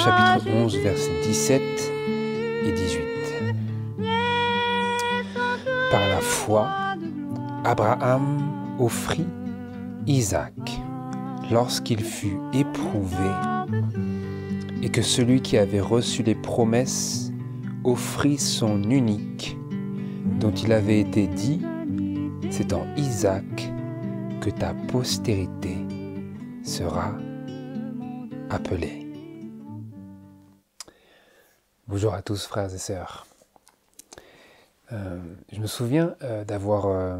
chapitre 11, versets 17 et 18. Par la foi, Abraham offrit Isaac lorsqu'il fut éprouvé et que celui qui avait reçu les promesses offrit son unique, dont il avait été dit, c'est en Isaac que ta postérité sera appelée. Bonjour à tous frères et sœurs. Je me souviens d'avoir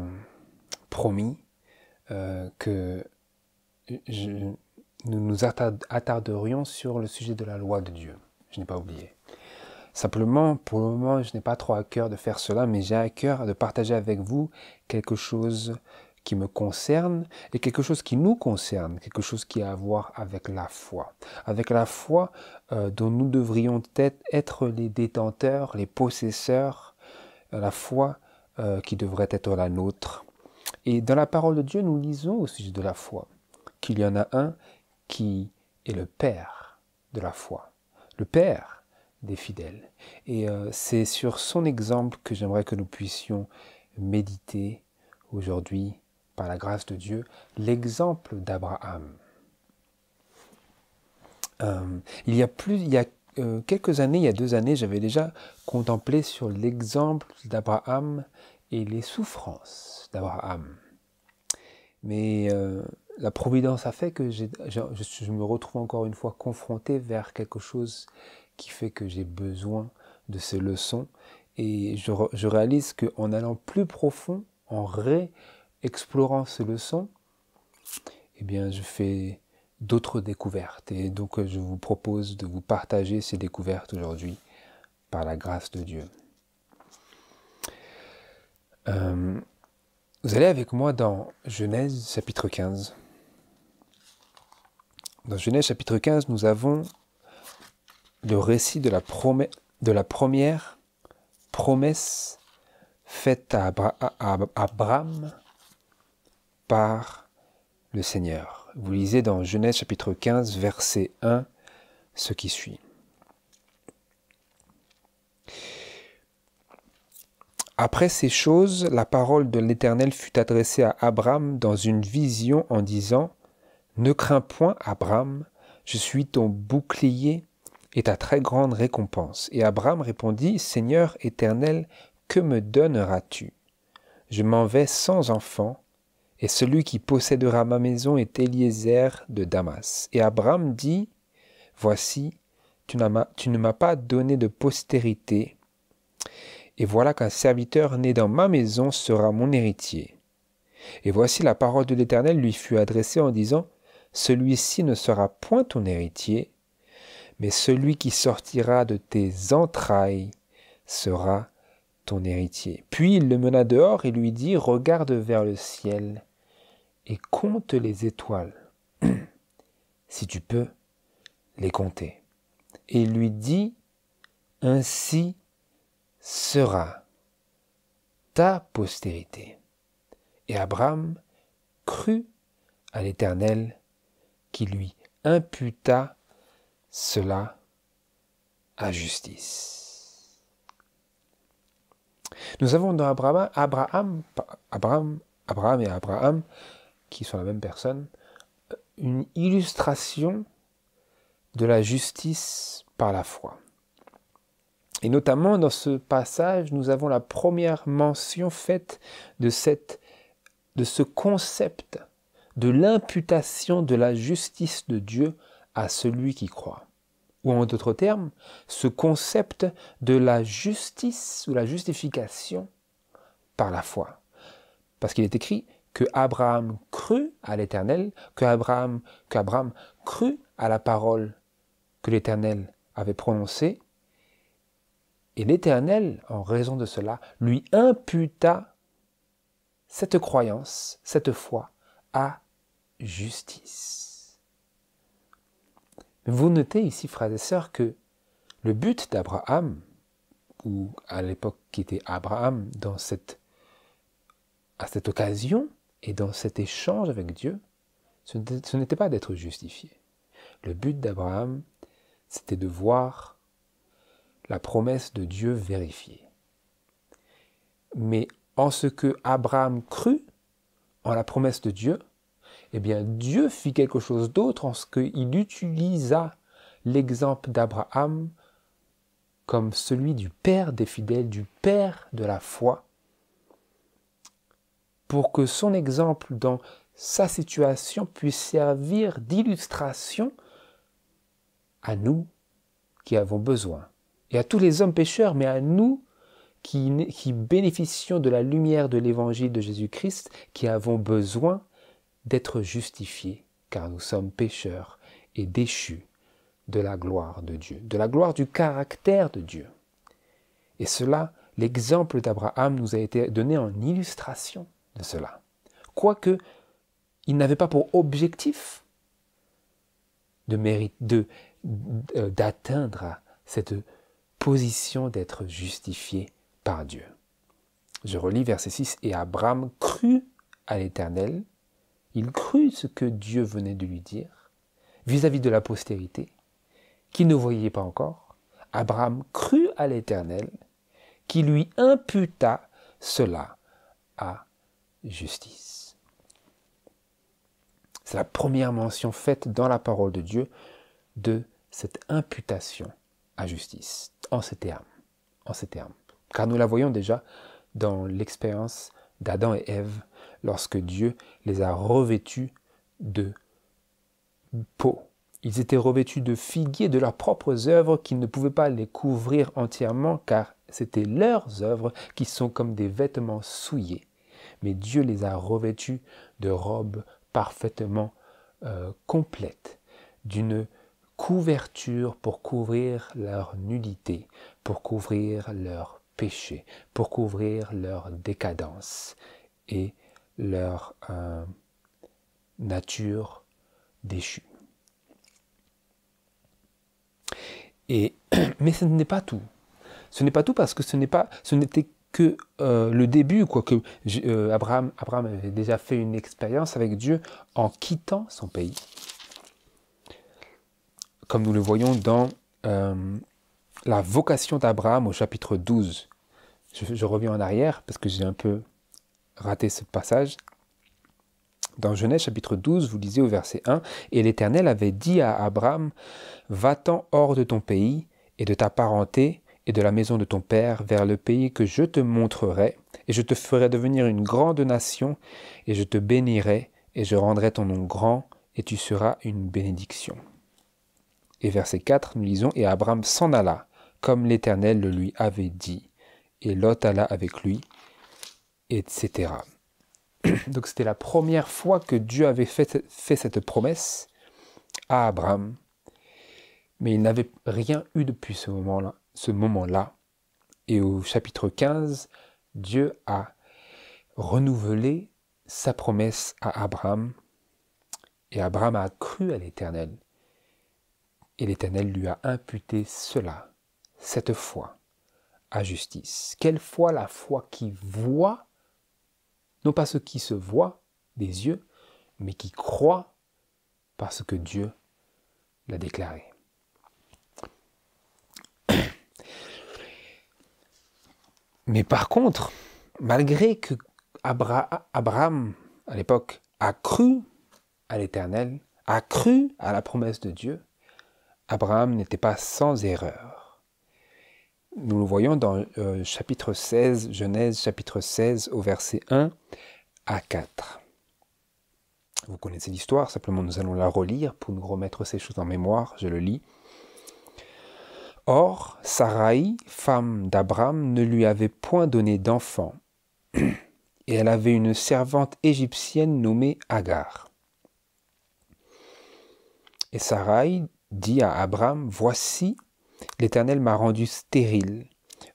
promis que nous nous attarderions sur le sujet de la loi de Dieu. Je n'ai pas oublié. Simplement, pour le moment, je n'ai pas trop à cœur de faire cela, mais j'ai à cœur de partager avec vous quelque chose qui me concerne et quelque chose qui nous concerne, quelque chose qui a à voir avec la foi. Avec la foi dont nous devrions être les détenteurs, les possesseurs, la foi qui devrait être la nôtre. Et dans la parole de Dieu, nous lisons au sujet de la foi qu'il y en a un qui est le Père de la foi, le Père des fidèles. Et c'est sur son exemple que j'aimerais que nous puissions méditer aujourd'hui, par la grâce de Dieu, l'exemple d'Abraham. Il y a quelques années, il y a 2 années, j'avais déjà contemplé sur l'exemple d'Abraham et les souffrances d'Abraham. Mais la providence a fait que je me retrouve encore une fois confronté vers quelque chose qui fait que j'ai besoin de ces leçons. Et je réalise qu'en allant plus profond, en réexplorant ces leçons, eh bien, je fais d'autres découvertes. Et donc, je vous propose de vous partager ces découvertes aujourd'hui par la grâce de Dieu. Vous allez avec moi dans Genèse chapitre 15. Dans Genèse chapitre 15, nous avons le récit de la première promesse faite à Abraham par le Seigneur. Vous lisez dans Genèse chapitre 15, verset 1, ce qui suit. Après ces choses, la parole de l'Éternel fut adressée à Abraham dans une vision en disant « Ne crains point, Abraham, je suis ton bouclier et ta très grande récompense. » Et Abraham répondit « Seigneur éternel, que me donneras-tu? Je m'en vais sans enfant, et celui qui possédera ma maison est Eliezer de Damas. » Et Abraham dit « Voici, tu ne m'as pas donné de postérité, et voilà qu'un serviteur né dans ma maison sera mon héritier. Et voici la parole de l'Éternel lui fut adressée en disant, celui-ci ne sera point ton héritier, mais celui qui sortira de tes entrailles sera ton héritier. Puis il le mena dehors et lui dit, regarde vers le ciel et compte les étoiles, si tu peux les compter. Et il lui dit, ainsi sera ta postérité. Et Abraham crut à l'Éternel qui lui imputa cela à justice. Nous avons dans Abraham et Abraham, qui sont la même personne, une illustration de la justice par la foi. Et notamment dans ce passage, nous avons la première mention faite de ce concept de l'imputation de la justice de Dieu à celui qui croit. Ou en d'autres termes, ce concept de la justice ou la justification par la foi. Parce qu'il est écrit que Abraham crut à l'Éternel, que Abraham crut à la parole que l'Éternel avait prononcée, et l'Éternel, en raison de cela, lui imputa cette croyance, cette foi, à justice. Vous notez ici, frères et sœurs, que le but d'Abraham, ou à l'époque qui était Abraham, à cette occasion et dans cet échange avec Dieu, ce n'était pas d'être justifié. Le but d'Abraham, c'était de voir la promesse de Dieu vérifiée. Mais en ce que Abraham crut en la promesse de Dieu, eh bien Dieu fit quelque chose d'autre en ce qu'il utilisa l'exemple d'Abraham comme celui du père des fidèles, du père de la foi, pour que son exemple dans sa situation puisse servir d'illustration à nous qui avons besoin, et à tous les hommes pécheurs, mais à nous qui bénéficions de la lumière de l'évangile de Jésus-Christ, qui avons besoin d'être justifiés, car nous sommes pécheurs et déchus de la gloire de Dieu, de la gloire du caractère de Dieu. Et cela, l'exemple d'Abraham nous a été donné en illustration de cela. Quoique, il n'avait pas pour objectif d'atteindre à cette position d'être justifié par Dieu. Je relis verset 6. « Et Abraham crut à l'Éternel, il crut ce que Dieu venait de lui dire, vis-à-vis de la postérité, qu'il ne voyait pas encore. Abraham crut à l'Éternel, qui lui imputa cela à justice. » C'est la première mention faite dans la parole de Dieu de cette imputation à justice, en ces termes. Car nous la voyons déjà dans l'expérience d'Adam et Ève, lorsque Dieu les a revêtus de peau. Ils étaient revêtus de figuier de leurs propres œuvres qui ne pouvaient pas les couvrir entièrement, car c'était leurs œuvres qui sont comme des vêtements souillés. Mais Dieu les a revêtus de robes parfaitement complètes, d'une couverture pour couvrir leur nudité, pour couvrir leur péché, pour couvrir leur décadence et leur nature déchue. Mais ce n'est pas tout. Ce n'est pas tout parce que ce n'était que le début, quoique Abraham avait déjà fait une expérience avec Dieu en quittant son pays. Comme nous le voyons dans la vocation d'Abraham au chapitre 12. Je reviens en arrière parce que j'ai un peu raté ce passage. Dans Genèse chapitre 12, vous lisez au verset 1, « Et l'Éternel avait dit à Abraham, va-t'en hors de ton pays et de ta parenté et de la maison de ton père vers le pays que je te montrerai, et je te ferai devenir une grande nation, et je te bénirai, et je rendrai ton nom grand, et tu seras une bénédiction. » Et verset 4, nous lisons, « Et Abraham s'en alla, comme l'Éternel le lui avait dit, et Lot alla avec lui, etc. » Donc c'était la première fois que Dieu avait fait cette promesse à Abraham, mais il n'avait rien eu depuis ce moment-là. Et au chapitre 15, Dieu a renouvelé sa promesse à Abraham, et Abraham a cru à l'Éternel. Et l'Éternel lui a imputé cela, cette foi, à justice. Quelle foi? La foi qui voit, non pas ce qui se voit des yeux, mais qui croit parce que Dieu l'a déclaré. Mais par contre, malgré que Abraham, à l'époque, a cru à l'Éternel, a cru à la promesse de Dieu, Abraham n'était pas sans erreur. Nous le voyons dans chapitre 16, Genèse chapitre 16, au verset 1 à 4. Vous connaissez l'histoire, simplement nous allons la relire pour nous remettre ces choses en mémoire. Je le lis. « Or, Saraï, femme d'Abraham, ne lui avait point donné d'enfant, et elle avait une servante égyptienne nommée Agar. Et Saraï dit à Abraham, « Voici, l'Éternel m'a rendu stérile.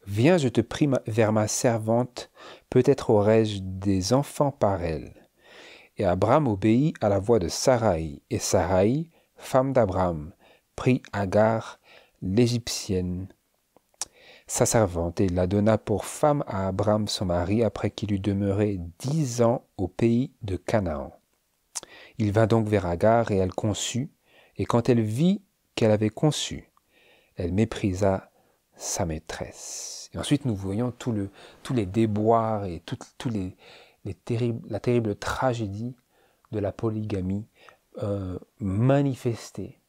Viens, je te prie vers ma servante, peut-être aurai-je des enfants par elle. » Et Abraham obéit à la voix de Saraï, et Saraï, femme d'Abraham, prit Agar, l'Égyptienne, sa servante, et la donna pour femme à Abraham son mari, après qu'il eut demeuré 10 ans au pays de Canaan. Il vint donc vers Agar, et elle conçut, et quand elle vit qu'elle avait conçu, elle méprisa sa maîtresse. Et ensuite, nous voyons tous les déboires et la terrible tragédie de la polygamie manifestée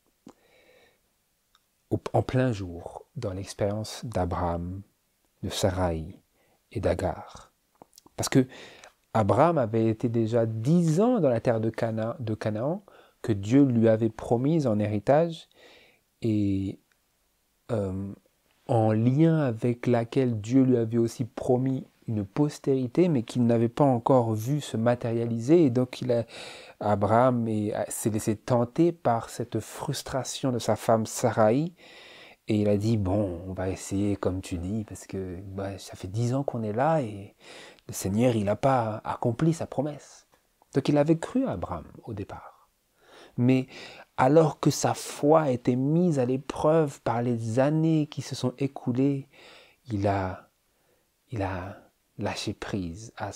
en plein jour dans l'expérience d'Abraham, de Sarai et d'Agar. Parce que Abraham avait été déjà 10 ans dans la terre de Canaan que Dieu lui avait promise en héritage et en lien avec laquelle Dieu lui avait aussi promis une postérité, mais qu'il n'avait pas encore vu se matérialiser. Et donc Abraham s'est laissé tenter par cette frustration de sa femme Sarai. Et il a dit, bon, on va essayer comme tu dis, parce que ça fait 10 ans qu'on est là et le Seigneur, il n'a pas accompli sa promesse. Donc il avait cru à Abraham au départ. Mais alors que sa foi était mise à l'épreuve par les années qui se sont écoulées, il a lâché prise à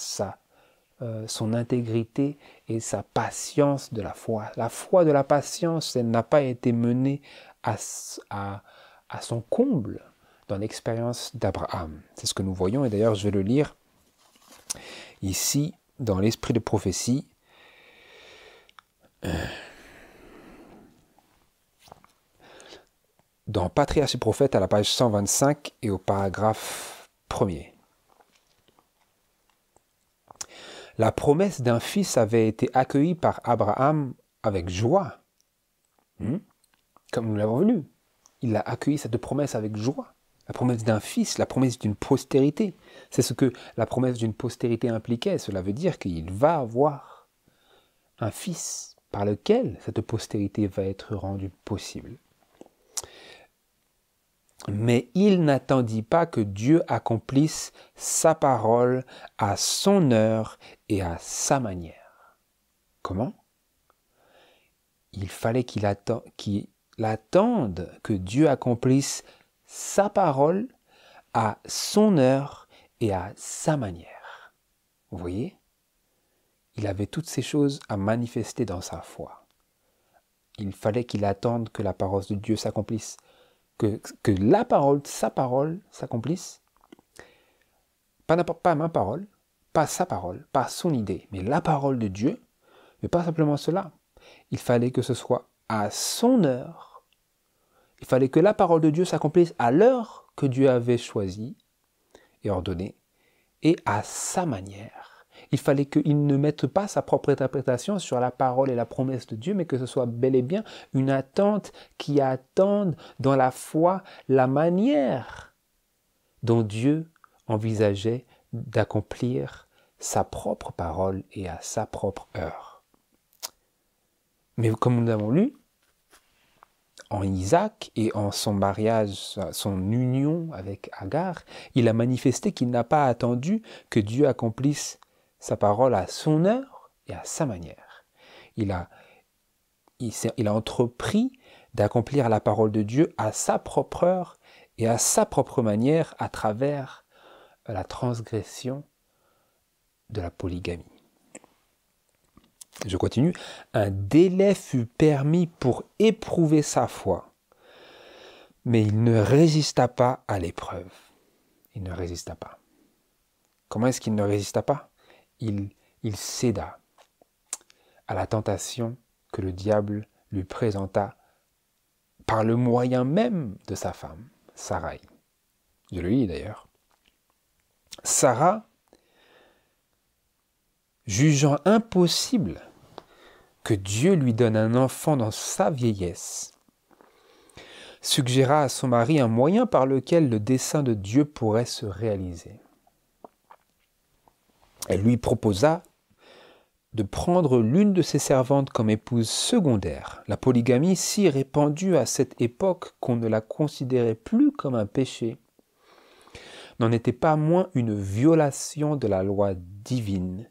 son intégrité et sa patience de la foi. La foi de la patience, elle n'a pas été menée à son comble dans l'expérience d'Abraham. C'est ce que nous voyons, et d'ailleurs je vais le lire ici dans l'esprit de prophétie. Dans Patriarches et prophètes à la page 125 et au paragraphe 1er. La promesse d'un fils avait été accueillie par Abraham avec joie. Comme nous l'avons vu. Il a accueilli cette promesse avec joie. La promesse d'un fils, la promesse d'une postérité. C'est ce que la promesse d'une postérité impliquait. Cela veut dire qu'il va avoir un fils par lequel cette postérité va être rendue possible. Mais il n'attendit pas que Dieu accomplisse sa parole à son heure et à sa manière. Comment ? Il fallait qu'il attende que Dieu accomplisse sa parole à son heure et à sa manière. Vous voyez ? Il avait toutes ces choses à manifester dans sa foi. Il fallait qu'il attende que la parole de Dieu s'accomplisse. Que la parole, sa parole s'accomplisse. Pas ma parole, pas sa parole, pas son idée, mais la parole de Dieu. Mais pas simplement cela. Il fallait que ce soit à son heure. Il fallait que la parole de Dieu s'accomplisse à l'heure que Dieu avait choisie et ordonnée, et à sa manière. Il fallait qu'il ne mette pas sa propre interprétation sur la parole et la promesse de Dieu, mais que ce soit bel et bien une attente qui attende dans la foi la manière dont Dieu envisageait d'accomplir sa propre parole et à sa propre heure. Mais comme nous l'avons lu, en Isaac et en son mariage, son union avec Agar, il a manifesté qu'il n'a pas attendu que Dieu accomplisse sa parole à son heure et à sa manière. Il a entrepris d'accomplir la parole de Dieu à sa propre heure et à sa propre manière à travers la transgression de la polygamie. Je continue. Un délai fut permis pour éprouver sa foi, mais il ne résista pas à l'épreuve. Il ne résista pas. Comment est-ce qu'il ne résista pas ? Il céda à la tentation que le diable lui présenta par le moyen même de sa femme, Sarai. Je le lis d'ailleurs. Sarah, jugeant impossible que Dieu lui donne un enfant dans sa vieillesse, suggéra à son mari un moyen par lequel le dessein de Dieu pourrait se réaliser. Elle lui proposa de prendre l'une de ses servantes comme épouse secondaire. La polygamie, si répandue à cette époque qu'on ne la considérait plus comme un péché, n'en était pas moins une violation de la loi divine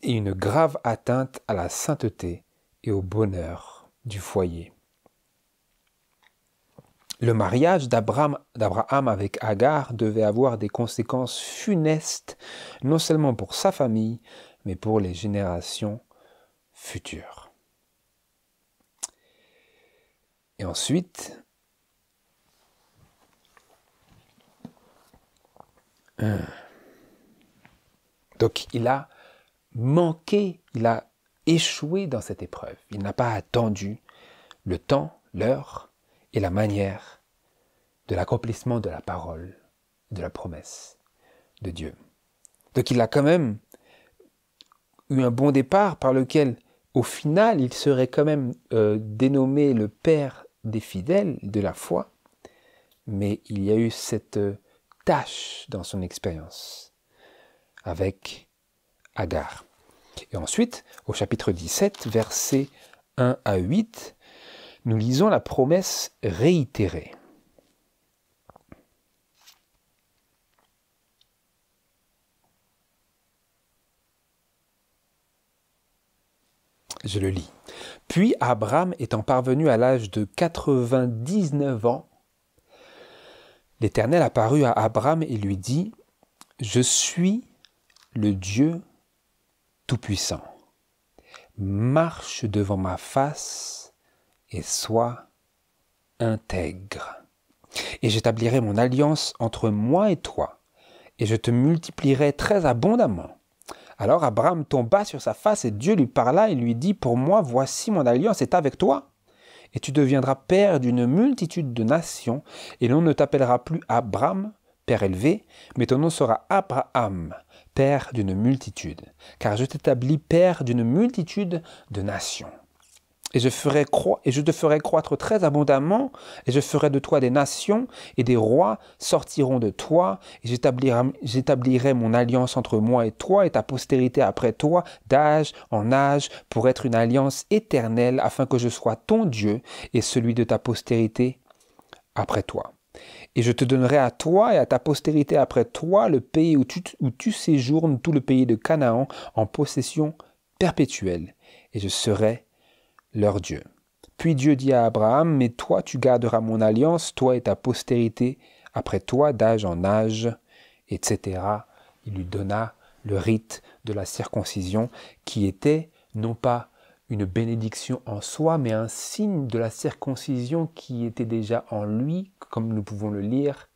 et une grave atteinte à la sainteté et au bonheur du foyer. Le mariage d'Abraham avec Agar devait avoir des conséquences funestes, non seulement pour sa famille, mais pour les générations futures. Et ensuite, Donc il a manqué, il a échoué dans cette épreuve. Il n'a pas attendu le temps, l'heure et la manière de l'accomplissement de la parole, de la promesse de Dieu. Donc il a quand même eu un bon départ par lequel, au final, il serait quand même dénommé le père des fidèles de la foi, mais il y a eu cette tâche dans son expérience avec Agar. Et ensuite, au chapitre 17, versets 1 à 8, nous lisons la promesse réitérée. Je le lis. Puis Abraham étant parvenu à l'âge de 99 ans, l'Éternel apparut à Abraham et lui dit, « Je suis le Dieu Tout-Puissant. Marche devant ma face et sois intègre. Et j'établirai mon alliance entre moi et toi, et je te multiplierai très abondamment. » Alors Abraham tomba sur sa face et Dieu lui parla et lui dit, « Pour moi, voici mon alliance est avec toi. Et tu deviendras père d'une multitude de nations, et l'on ne t'appellera plus Abram, père élevé, mais ton nom sera Abraham, père d'une multitude, car je t'établis père d'une multitude de nations. Et je te ferai croître très abondamment, et je ferai de toi des nations, et des rois sortiront de toi, et j'établirai mon alliance entre moi et toi, et ta postérité après toi, d'âge en âge, pour être une alliance éternelle, afin que je sois ton Dieu, et celui de ta postérité après toi. Et je te donnerai à toi et à ta postérité après toi le pays où tu séjournes, tout le pays de Canaan, en possession perpétuelle, et je serai leur Dieu. Puis Dieu dit à Abraham, « Mais toi, tu garderas mon alliance, toi et ta postérité, après toi, d'âge en âge, etc. » Il lui donna le rite de la circoncision, qui était non pas une bénédiction en soi, mais un signe de la circoncision qui était déjà en lui, comme nous pouvons le lire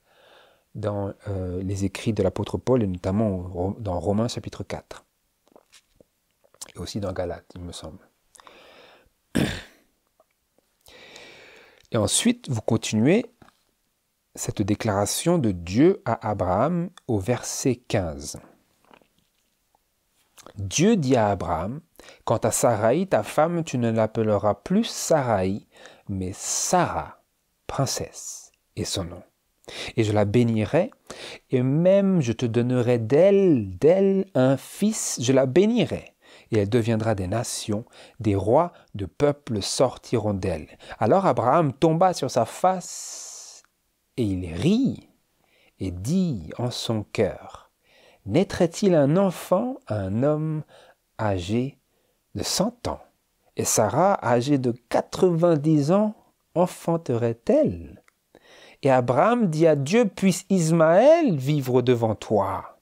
dans les écrits de l'apôtre Paul, et notamment dans Romains chapitre 4, et aussi dans Galates, il me semble. Et ensuite, vous continuez cette déclaration de Dieu à Abraham au verset 15. Dieu dit à Abraham, « Quant à Saraï, ta femme, tu ne l'appelleras plus Saraï, mais Sarah, princesse, est son nom. Et je la bénirai, et même je te donnerai d'elle un fils, je la bénirai. Et elle deviendra des nations, des rois de peuples sortiront d'elle. » Alors Abraham tomba sur sa face, et il rit, et dit en son cœur, « Naîtrait-il un enfant à un homme âgé de 100 ans, et Sarah, âgée de 90 ans, enfanterait-elle? Et Abraham dit à Dieu, « Puisse Ismaël vivre devant toi. »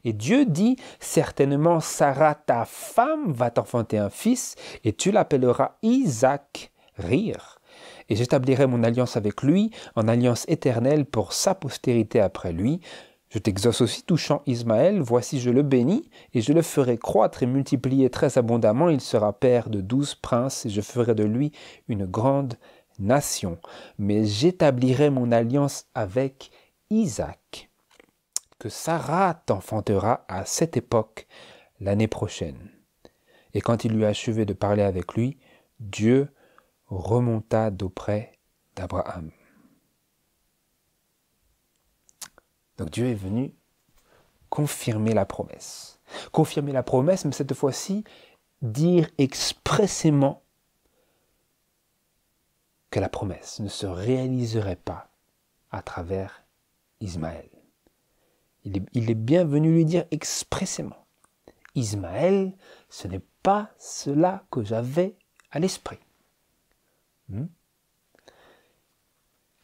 Et Dieu dit, « Certainement Sarah, ta femme, va t'enfanter un fils, et tu l'appelleras Isaac, rire. Et j'établirai mon alliance avec lui, en alliance éternelle pour sa postérité après lui. Je t'exauce aussi touchant Ismaël, voici je le bénis, et je le ferai croître et multiplier très abondamment. Il sera père de 12 princes, et je ferai de lui une grande nation. Mais j'établirai mon alliance avec Isaac, que Sarah t'enfantera à cette époque l'année prochaine. » Et quand il eut achevé de parler avec lui, Dieu remonta d'auprès d'Abraham. Donc Dieu est venu confirmer la promesse. Confirmer la promesse, mais cette fois-ci, dire expressément que la promesse ne se réaliserait pas à travers Ismaël. Il est bien venu lui dire expressément, « Ismaël, ce n'est pas cela que j'avais à l'esprit. »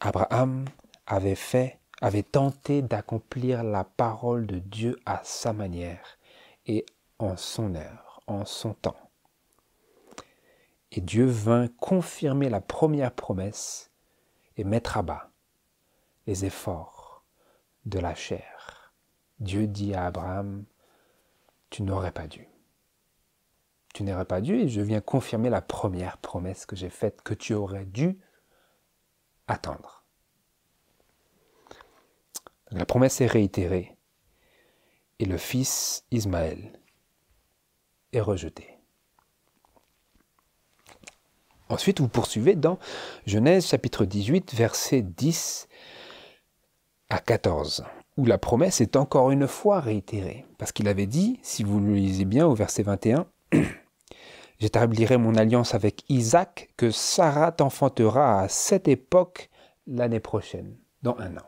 Abraham avait tenté d'accomplir la parole de Dieu à sa manière et en son heure, en son temps. Et Dieu vint confirmer la première promesse et mettre à bas les efforts de la chair Dieu dit à Abraham, tu n'aurais pas dû. Tu n'aurais pas dû, et je viens confirmer la première promesse que j'ai faite, que tu aurais dû attendre. La promesse est réitérée, et le fils Ismaël est rejeté. Ensuite, vous poursuivez dans Genèse chapitre 18, versets 10 à 14, où la promesse est encore une fois réitérée. Parce qu'il avait dit, si vous le lisez bien au verset 21, « J'établirai mon alliance avec Isaac, que Sarah t'enfantera à cette époque l'année prochaine, dans 1 an. »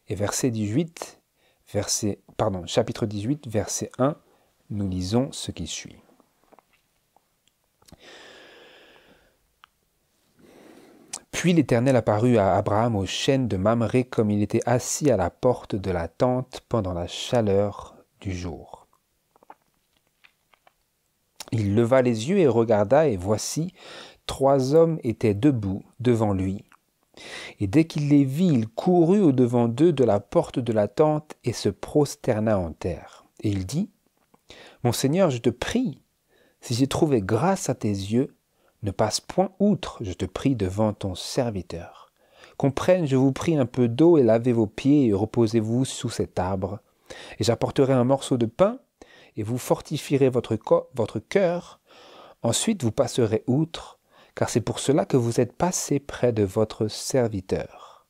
Et chapitre 18, verset 1, nous lisons ce qui suit. Puis l'Éternel apparut à Abraham au chêne de Mamré comme il était assis à la porte de la tente pendant la chaleur du jour. Il leva les yeux et regarda, et voici, 3 hommes étaient debout devant lui. Et dès qu'il les vit, il courut au-devant d'eux de la porte de la tente et se prosterna en terre. Et il dit, « Mon Seigneur, je te prie, si j'ai trouvé grâce à tes yeux, ne passe point outre, je te prie, devant ton serviteur. Qu'on prenne, je vous prie, un peu d'eau et lavez vos pieds et reposez-vous sous cet arbre. Et j'apporterai un morceau de pain et vous fortifierez votre cœur. Ensuite, vous passerez outre, car c'est pour cela que vous êtes passés près de votre serviteur. »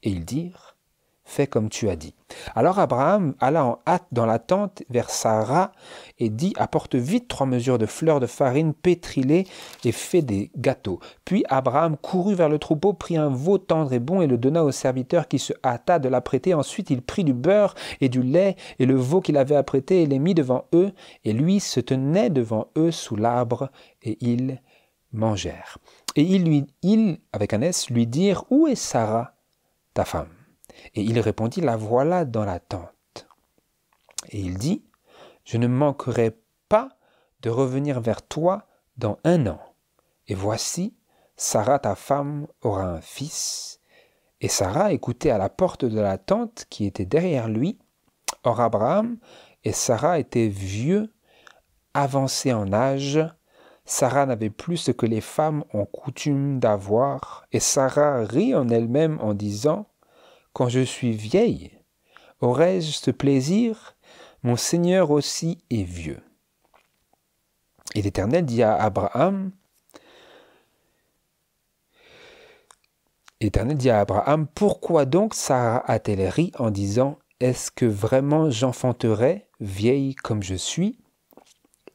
Et ils dirent, « Fais comme tu as dit. » Alors Abraham alla en hâte dans la tente vers Sarah et dit, « Apporte vite 3 mesures de fleur de farine pétrilée et fais des gâteaux. » Puis Abraham courut vers le troupeau, prit un veau tendre et bon et le donna au serviteur qui se hâta de l'apprêter. Ensuite il prit du beurre et du lait et le veau qu'il avait apprêté et les mit devant eux. Et lui se tenait devant eux sous l'arbre et ils mangèrent. Et ils, avec un S, lui dirent, « Où est Sarah, ta femme ?» Et il répondit, « La voilà dans la tente. » Et il dit, « Je ne manquerai pas de revenir vers toi dans 1 an. Et voici, Sarah ta femme aura un fils. » Et Sarah écoutait à la porte de la tente qui était derrière lui. Or Abraham et Sarah étaient vieux, avancés en âge. Sarah n'avait plus ce que les femmes ont coutume d'avoir. Et Sarah rit en elle-même en disant, « Quand je suis vieille, aurai-je ce plaisir? Mon Seigneur aussi est vieux. » Et l'Éternel dit à Abraham, « Pourquoi donc Sarah a-t-elle ri en disant, « Est-ce que vraiment j'enfanterai, vieille comme je suis?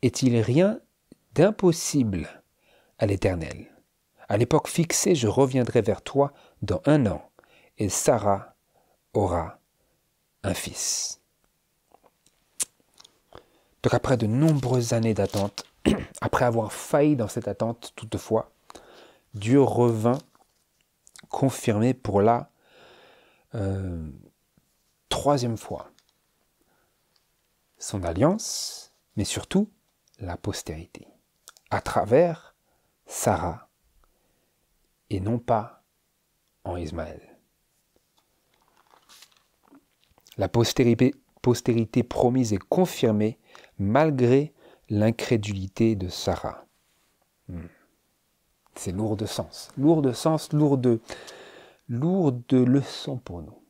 Est-il rien d'impossible à l'Éternel? À l'époque fixée, je reviendrai vers toi dans 1 an, et Sarah aura un fils. » Donc après de nombreuses années d'attente, après avoir failli dans cette attente toutefois, Dieu revint confirmer pour la 3e fois son alliance, mais surtout la postérité, à travers Sarah, et non pas en Ismaël. La postérité promise et confirmée malgré l'incrédulité de Sarah. C'est lourd de sens, lourd de leçons pour nous.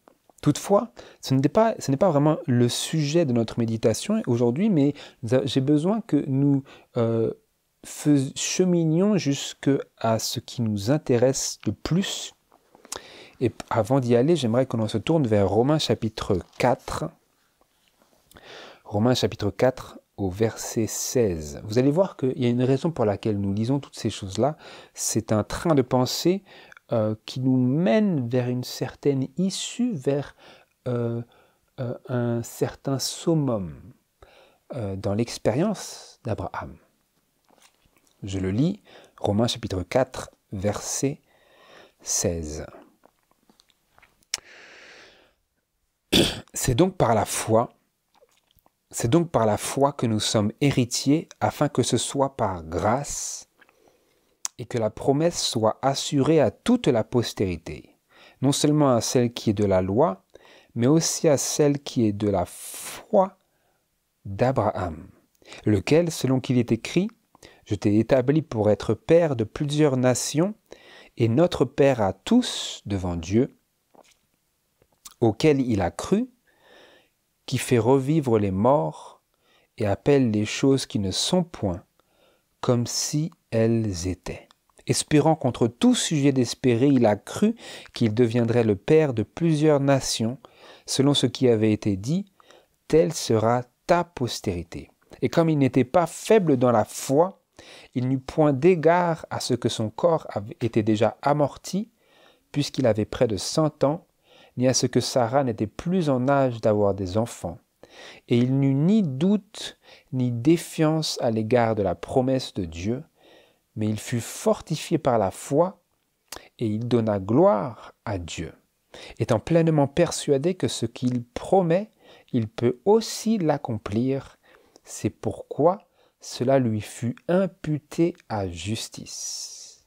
Toutefois, ce n'est pas vraiment le sujet de notre méditation aujourd'hui, mais j'ai besoin que nous cheminions jusqu'à ce qui nous intéresse le plus. Et avant d'y aller, j'aimerais qu'on se tourne vers Romains chapitre 4. Romains chapitre 4 au verset 16. Vous allez voir qu'il y a une raison pour laquelle nous lisons toutes ces choses-là. C'est un train de pensée qui nous mène vers une certaine issue, vers un certain summum dans l'expérience d'Abraham. Je le lis, Romains chapitre 4, verset 16. C'est donc par la foi que nous sommes héritiers, afin que ce soit par grâce et que la promesse soit assurée à toute la postérité, non seulement à celle qui est de la loi, mais aussi à celle qui est de la foi d'Abraham, lequel, selon qu'il est écrit, je t'ai établi pour être père de plusieurs nations et notre père à tous devant Dieu, auquel il a cru, qui fait revivre les morts et appelle les choses qui ne sont point, comme si elles étaient. Espérant contre tout sujet d'espérer, il a cru qu'il deviendrait le père de plusieurs nations, selon ce qui avait été dit, telle sera ta postérité. Et comme il n'était pas faible dans la foi, il n'eut point d'égard à ce que son corps était déjà amorti, puisqu'il avait près de 100 ans, ni à ce que Sarah n'était plus en âge d'avoir des enfants. Et il n'eut ni doute ni défiance à l'égard de la promesse de Dieu, mais il fut fortifié par la foi et il donna gloire à Dieu, étant pleinement persuadé que ce qu'il promet, il peut aussi l'accomplir. C'est pourquoi cela lui fut imputé à justice.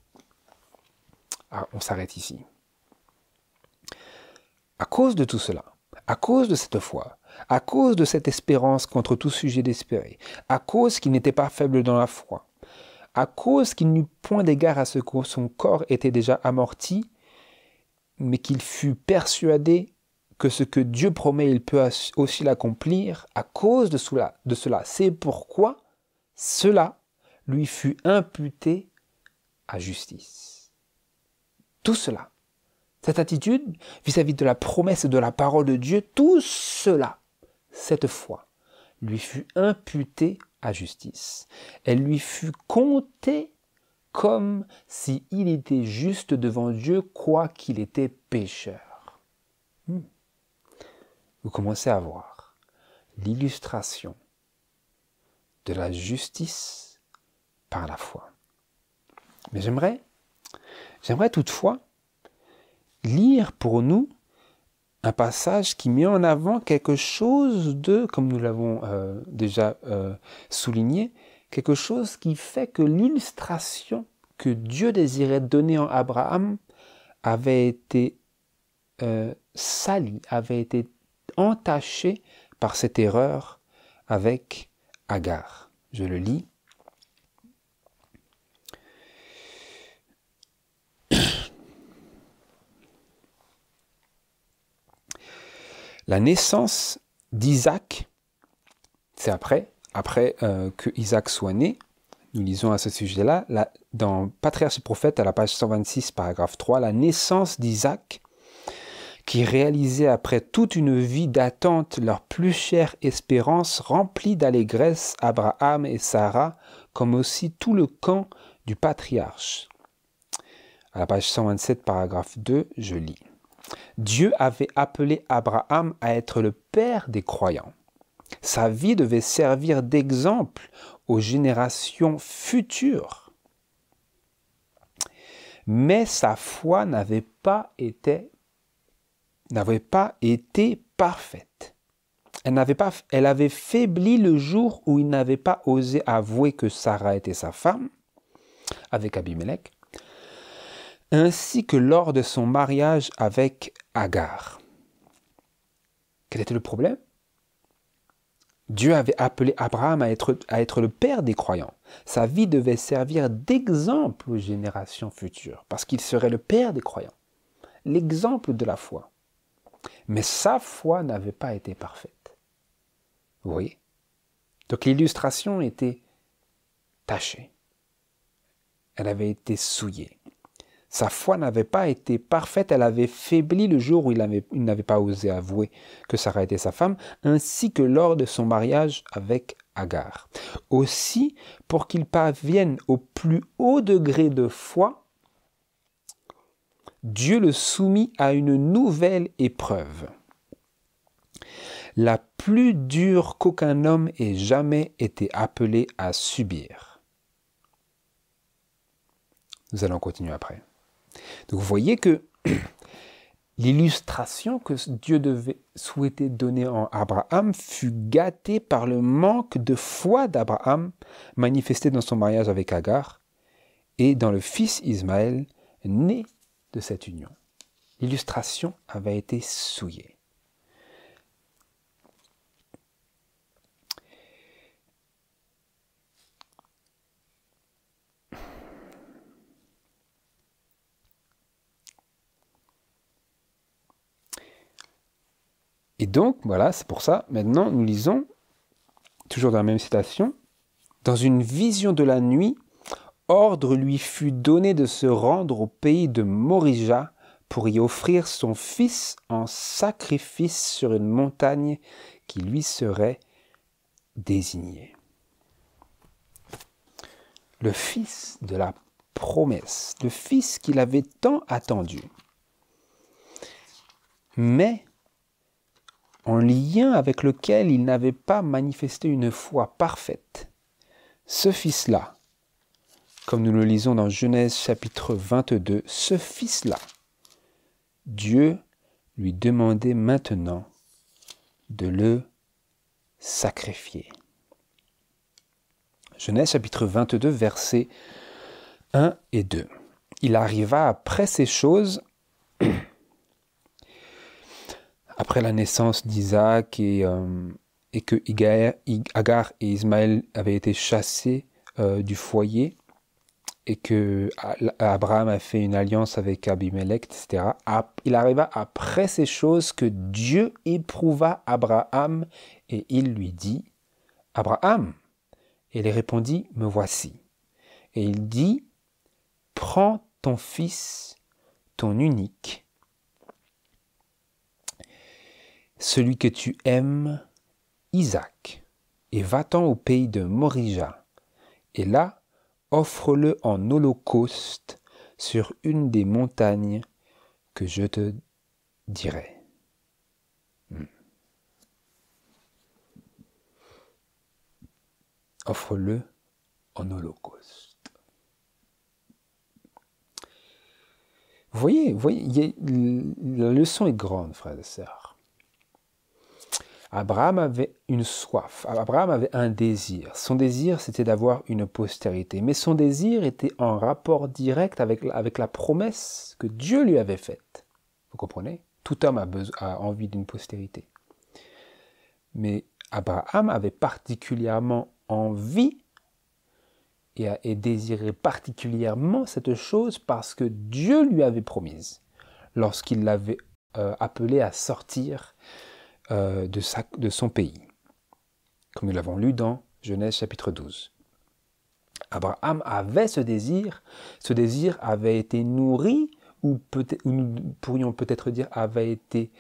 Ah, on s'arrête ici. À cause de tout cela, à cause de cette foi, à cause de cette espérance contre tout sujet d'espérer, à cause qu'il n'était pas faible dans la foi, à cause qu'il n'eut point d'égard à ce que son corps était déjà amorti, mais qu'il fut persuadé que ce que Dieu promet, il peut aussi l'accomplir, à cause de cela, c'est pourquoi cela lui fut imputé à justice. Tout cela, cette attitude vis-à-vis de la promesse et de la parole de Dieu, tout cela, cette foi, lui fut imputé à justice. Elle lui fut comptée comme s'il était juste devant Dieu, quoiqu'il était pécheur. Vous commencez à voir l'illustration de la justice par la foi. Mais j'aimerais toutefois lire pour nous un passage qui met en avant quelque chose de, comme nous l'avons déjà souligné, quelque chose qui fait que l'illustration que Dieu désirait donner en Abraham avait été salie, avait été entachée par cette erreur avec Agar. Je le lis. La naissance d'Isaac, c'est après que Isaac soit né. Nous lisons à ce sujet-là, dans Patriarches et Prophètes, à la page 126, paragraphe 3, la naissance d'Isaac, qui réalisait après toute une vie d'attente leur plus chère espérance, remplit d'allégresse Abraham et Sarah, comme aussi tout le camp du patriarche. À la page 127, paragraphe 2, je lis. Dieu avait appelé Abraham à être le père des croyants. Sa vie devait servir d'exemple aux générations futures. Mais sa foi n'avait pas été parfaite. Elle avait faibli le jour où il n'avait pas osé avouer que Sarah était sa femme, avec Abimelech, ainsi que lors de son mariage avec Agar. Quel était le problème? Dieu avait appelé Abraham à être le père des croyants. Sa vie devait servir d'exemple aux générations futures, parce qu'il serait le père des croyants, l'exemple de la foi. Mais sa foi n'avait pas été parfaite. Vous voyez? Donc l'illustration était tachée. Elle avait été souillée. Sa foi n'avait pas été parfaite, elle avait faibli le jour où il n'avait pas osé avouer que Sarah était sa femme, ainsi que lors de son mariage avec Agar. Aussi, pour qu'il parvienne au plus haut degré de foi, Dieu le soumit à une nouvelle épreuve, la plus dure qu'aucun homme ait jamais été appelé à subir. Nous allons continuer après. Donc vous voyez que l'illustration que Dieu devait souhaiter donner en Abraham fut gâtée par le manque de foi d'Abraham manifesté dans son mariage avec Agar et dans le fils Ismaël né de cette union. L'illustration avait été souillée. Et donc, voilà, c'est pour ça, maintenant, nous lisons, toujours dans la même citation, « Dans une vision de la nuit, ordre lui fut donné de se rendre au pays de Morija pour y offrir son fils en sacrifice sur une montagne qui lui serait désignée. » Le fils de la promesse, le fils qu'il avait tant attendu. Mais en lien avec lequel il n'avait pas manifesté une foi parfaite. Ce fils-là, comme nous le lisons dans Genèse chapitre 22, ce fils-là, Dieu lui demandait maintenant de le sacrifier. Genèse chapitre 22, versets 1 et 2. Il arriva après ces choses, après la naissance d'Isaac et que Agar et Ismaël avaient été chassés du foyer et que Abraham a fait une alliance avec Abimelech, etc. Il arriva après ces choses que Dieu éprouva Abraham et il lui dit « Abraham ?» Et il répondit « Me voici. » Et il dit « Prends ton fils, ton unique, celui que tu aimes, Isaac, et va-t'en au pays de Morija, et là, offre-le en holocauste sur une des montagnes que je te dirai. » Offre-le en holocauste. Vous voyez, la leçon est grande, frères et sœurs. Abraham avait une soif, Abraham avait un désir. Son désir, c'était d'avoir une postérité. Mais son désir était en rapport direct avec la promesse que Dieu lui avait faite. Vous comprenez? Tout homme a envie d'une postérité. Mais Abraham avait particulièrement envie et désirait particulièrement cette chose parce que Dieu lui avait promise lorsqu'il l'avait appelé à sortir de son pays, comme nous l'avons lu dans Genèse chapitre 12. Abraham avait ce désir avait été nourri, ou nous pourrions peut-être dire avait été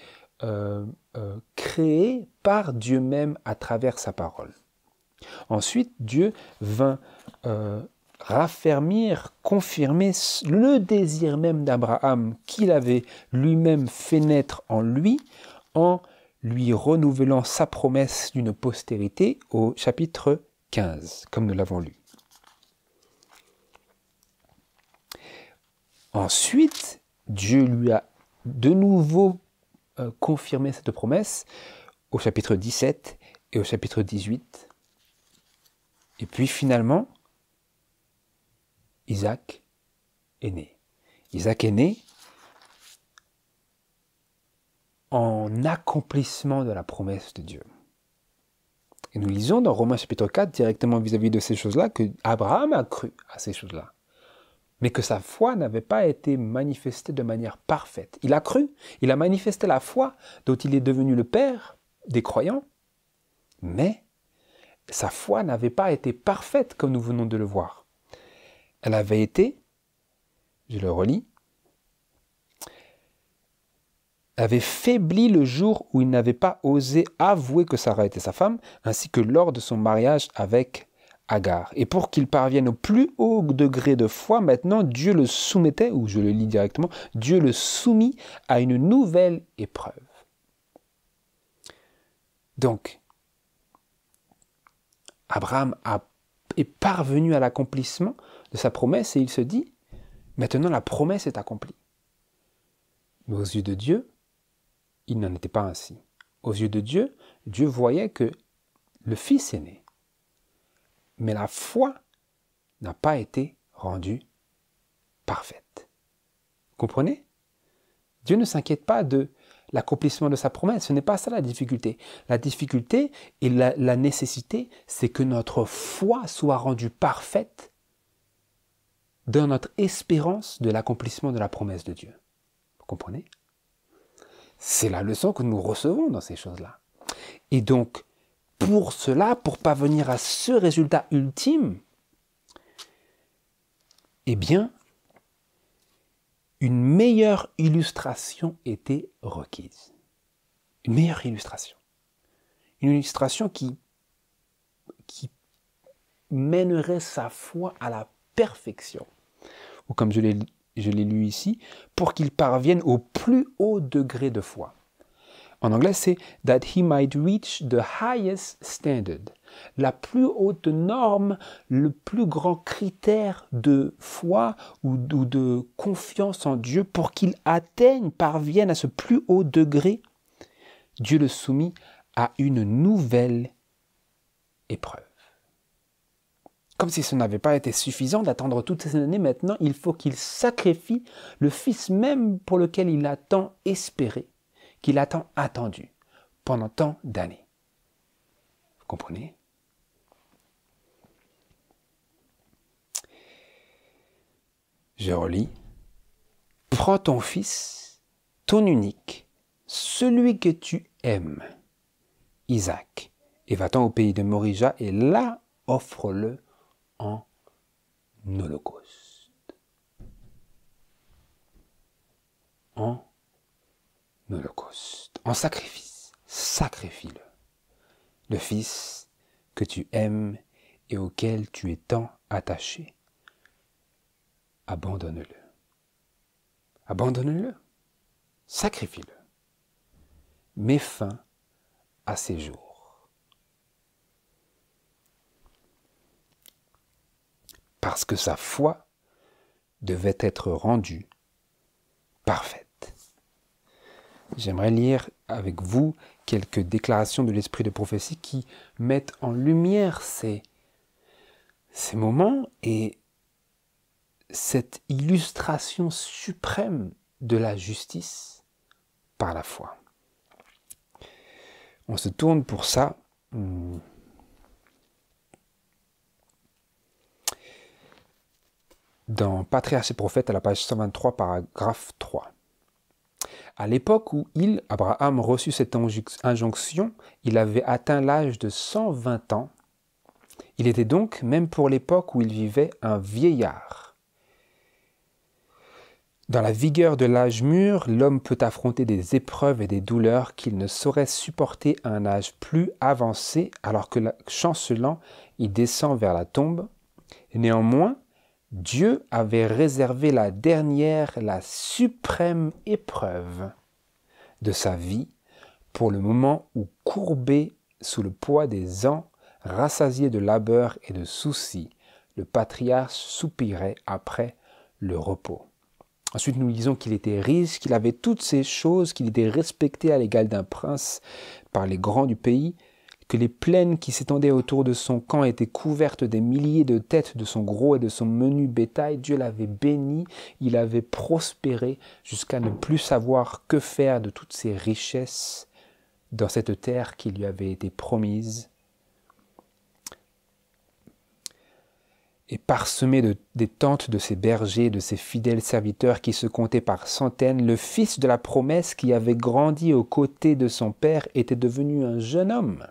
créé par Dieu même à travers sa parole. Ensuite, Dieu vint raffermir, confirmer le désir même d'Abraham qu'il avait lui-même fait naître en lui, en lui renouvelant sa promesse d'une postérité au chapitre 15, comme nous l'avons lu. Ensuite, Dieu lui a de nouveau confirmé cette promesse au chapitre 17 et au chapitre 18. Et puis finalement, Isaac est né. Isaac est né en accomplissement de la promesse de Dieu. Et nous lisons dans Romains chapitre 4, directement vis-à-vis de ces choses-là, que Abraham a cru à ces choses-là, mais que sa foi n'avait pas été manifestée de manière parfaite. Il a cru, il a manifesté la foi dont il est devenu le père des croyants, mais sa foi n'avait pas été parfaite comme nous venons de le voir. Elle avait été, je le relis, avait faibli le jour où il n'avait pas osé avouer que Sarah était sa femme, ainsi que lors de son mariage avec Agar. Et pour qu'il parvienne au plus haut degré de foi, maintenant Dieu le soumettait, ou je le lis directement, Dieu le soumit à une nouvelle épreuve. Donc, Abraham est parvenu à l'accomplissement de sa promesse et il se dit, maintenant la promesse est accomplie. Mais aux yeux de Dieu, il n'en était pas ainsi. Aux yeux de Dieu, Dieu voyait que le Fils est né. Mais la foi n'a pas été rendue parfaite. Vous comprenez? Dieu ne s'inquiète pas de l'accomplissement de sa promesse. Ce n'est pas ça la difficulté. La difficulté et la nécessité, c'est que notre foi soit rendue parfaite dans notre espérance de l'accomplissement de la promesse de Dieu. Vous comprenez? C'est la leçon que nous recevons dans ces choses-là. Et donc, pour cela, pour parvenir à ce résultat ultime, eh bien, une meilleure illustration était requise. Une meilleure illustration. Une illustration qui mènerait sa foi à la perfection. Ou comme je l'ai lu ici, pour qu'il parvienne au plus haut degré de foi. En anglais, c'est « that he might reach the highest standard ». La plus haute norme, le plus grand critère de foi ou de confiance en Dieu pour qu'il atteigne, parvienne à ce plus haut degré, Dieu le soumit à une nouvelle épreuve. Comme si ce n'avait pas été suffisant d'attendre toutes ces années, maintenant il faut qu'il sacrifie le Fils même pour lequel il a tant espéré, qu'il a tant attendu pendant tant d'années. Vous comprenez? Je relis. Prends ton fils, ton unique, celui que tu aimes, Isaac, et va-t'en au pays de Morija, et là, offre-le en holocauste. En holocauste, en sacrifice. Sacrifie-le. Le fils que tu aimes et auquel tu es tant attaché. Abandonne-le. Abandonne-le. Sacrifie-le. Mets fin à ses jours. Parce que sa foi devait être rendue parfaite. J'aimerais lire avec vous quelques déclarations de l'esprit de prophétie qui mettent en lumière ces moments et cette illustration suprême de la justice par la foi. On se tourne pour ça dans Patriarches et Prophètes à la page 123, paragraphe 3. À l'époque où Abraham, reçut cette injonction, il avait atteint l'âge de 120 ans. Il était donc, même pour l'époque où il vivait, un vieillard. Dans la vigueur de l'âge mûr, l'homme peut affronter des épreuves et des douleurs qu'il ne saurait supporter à un âge plus avancé, alors que chancelant, il descend vers la tombe. Néanmoins, Dieu avait réservé la dernière, la suprême épreuve de sa vie pour le moment où, courbé sous le poids des ans, rassasié de labeur et de soucis, le patriarche soupirait après le repos. Ensuite, nous lisons qu'il était riche, qu'il avait toutes ces choses, qu'il était respecté à l'égal d'un prince par les grands du pays, que les plaines qui s'étendaient autour de son camp étaient couvertes des milliers de têtes de son gros et de son menu bétail. Dieu l'avait béni, il avait prospéré jusqu'à ne plus savoir que faire de toutes ses richesses dans cette terre qui lui avait été promise. Et parsemé des tentes de ses bergers, de ses fidèles serviteurs qui se comptaient par centaines, le fils de la promesse qui avait grandi aux côtés de son père était devenu un jeune homme.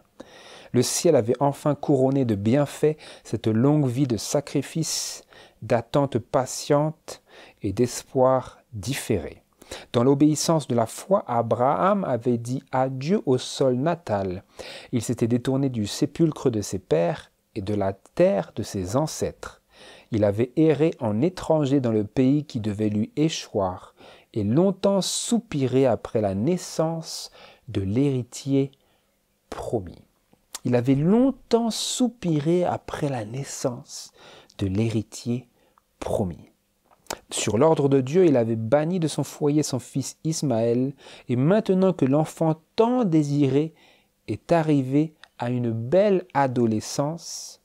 Le ciel avait enfin couronné de bienfaits cette longue vie de sacrifice, d'attente patiente et d'espoir différé. Dans l'obéissance de la foi, Abraham avait dit adieu au sol natal. Il s'était détourné du sépulcre de ses pères et de la terre de ses ancêtres. Il avait erré en étranger dans le pays qui devait lui échoir et longtemps soupiré après la naissance de l'héritier promis. Il avait longtemps soupiré après la naissance de l'héritier promis. Sur l'ordre de Dieu, il avait banni de son foyer son fils Ismaël, et maintenant que l'enfant tant désiré est arrivé à une belle adolescence,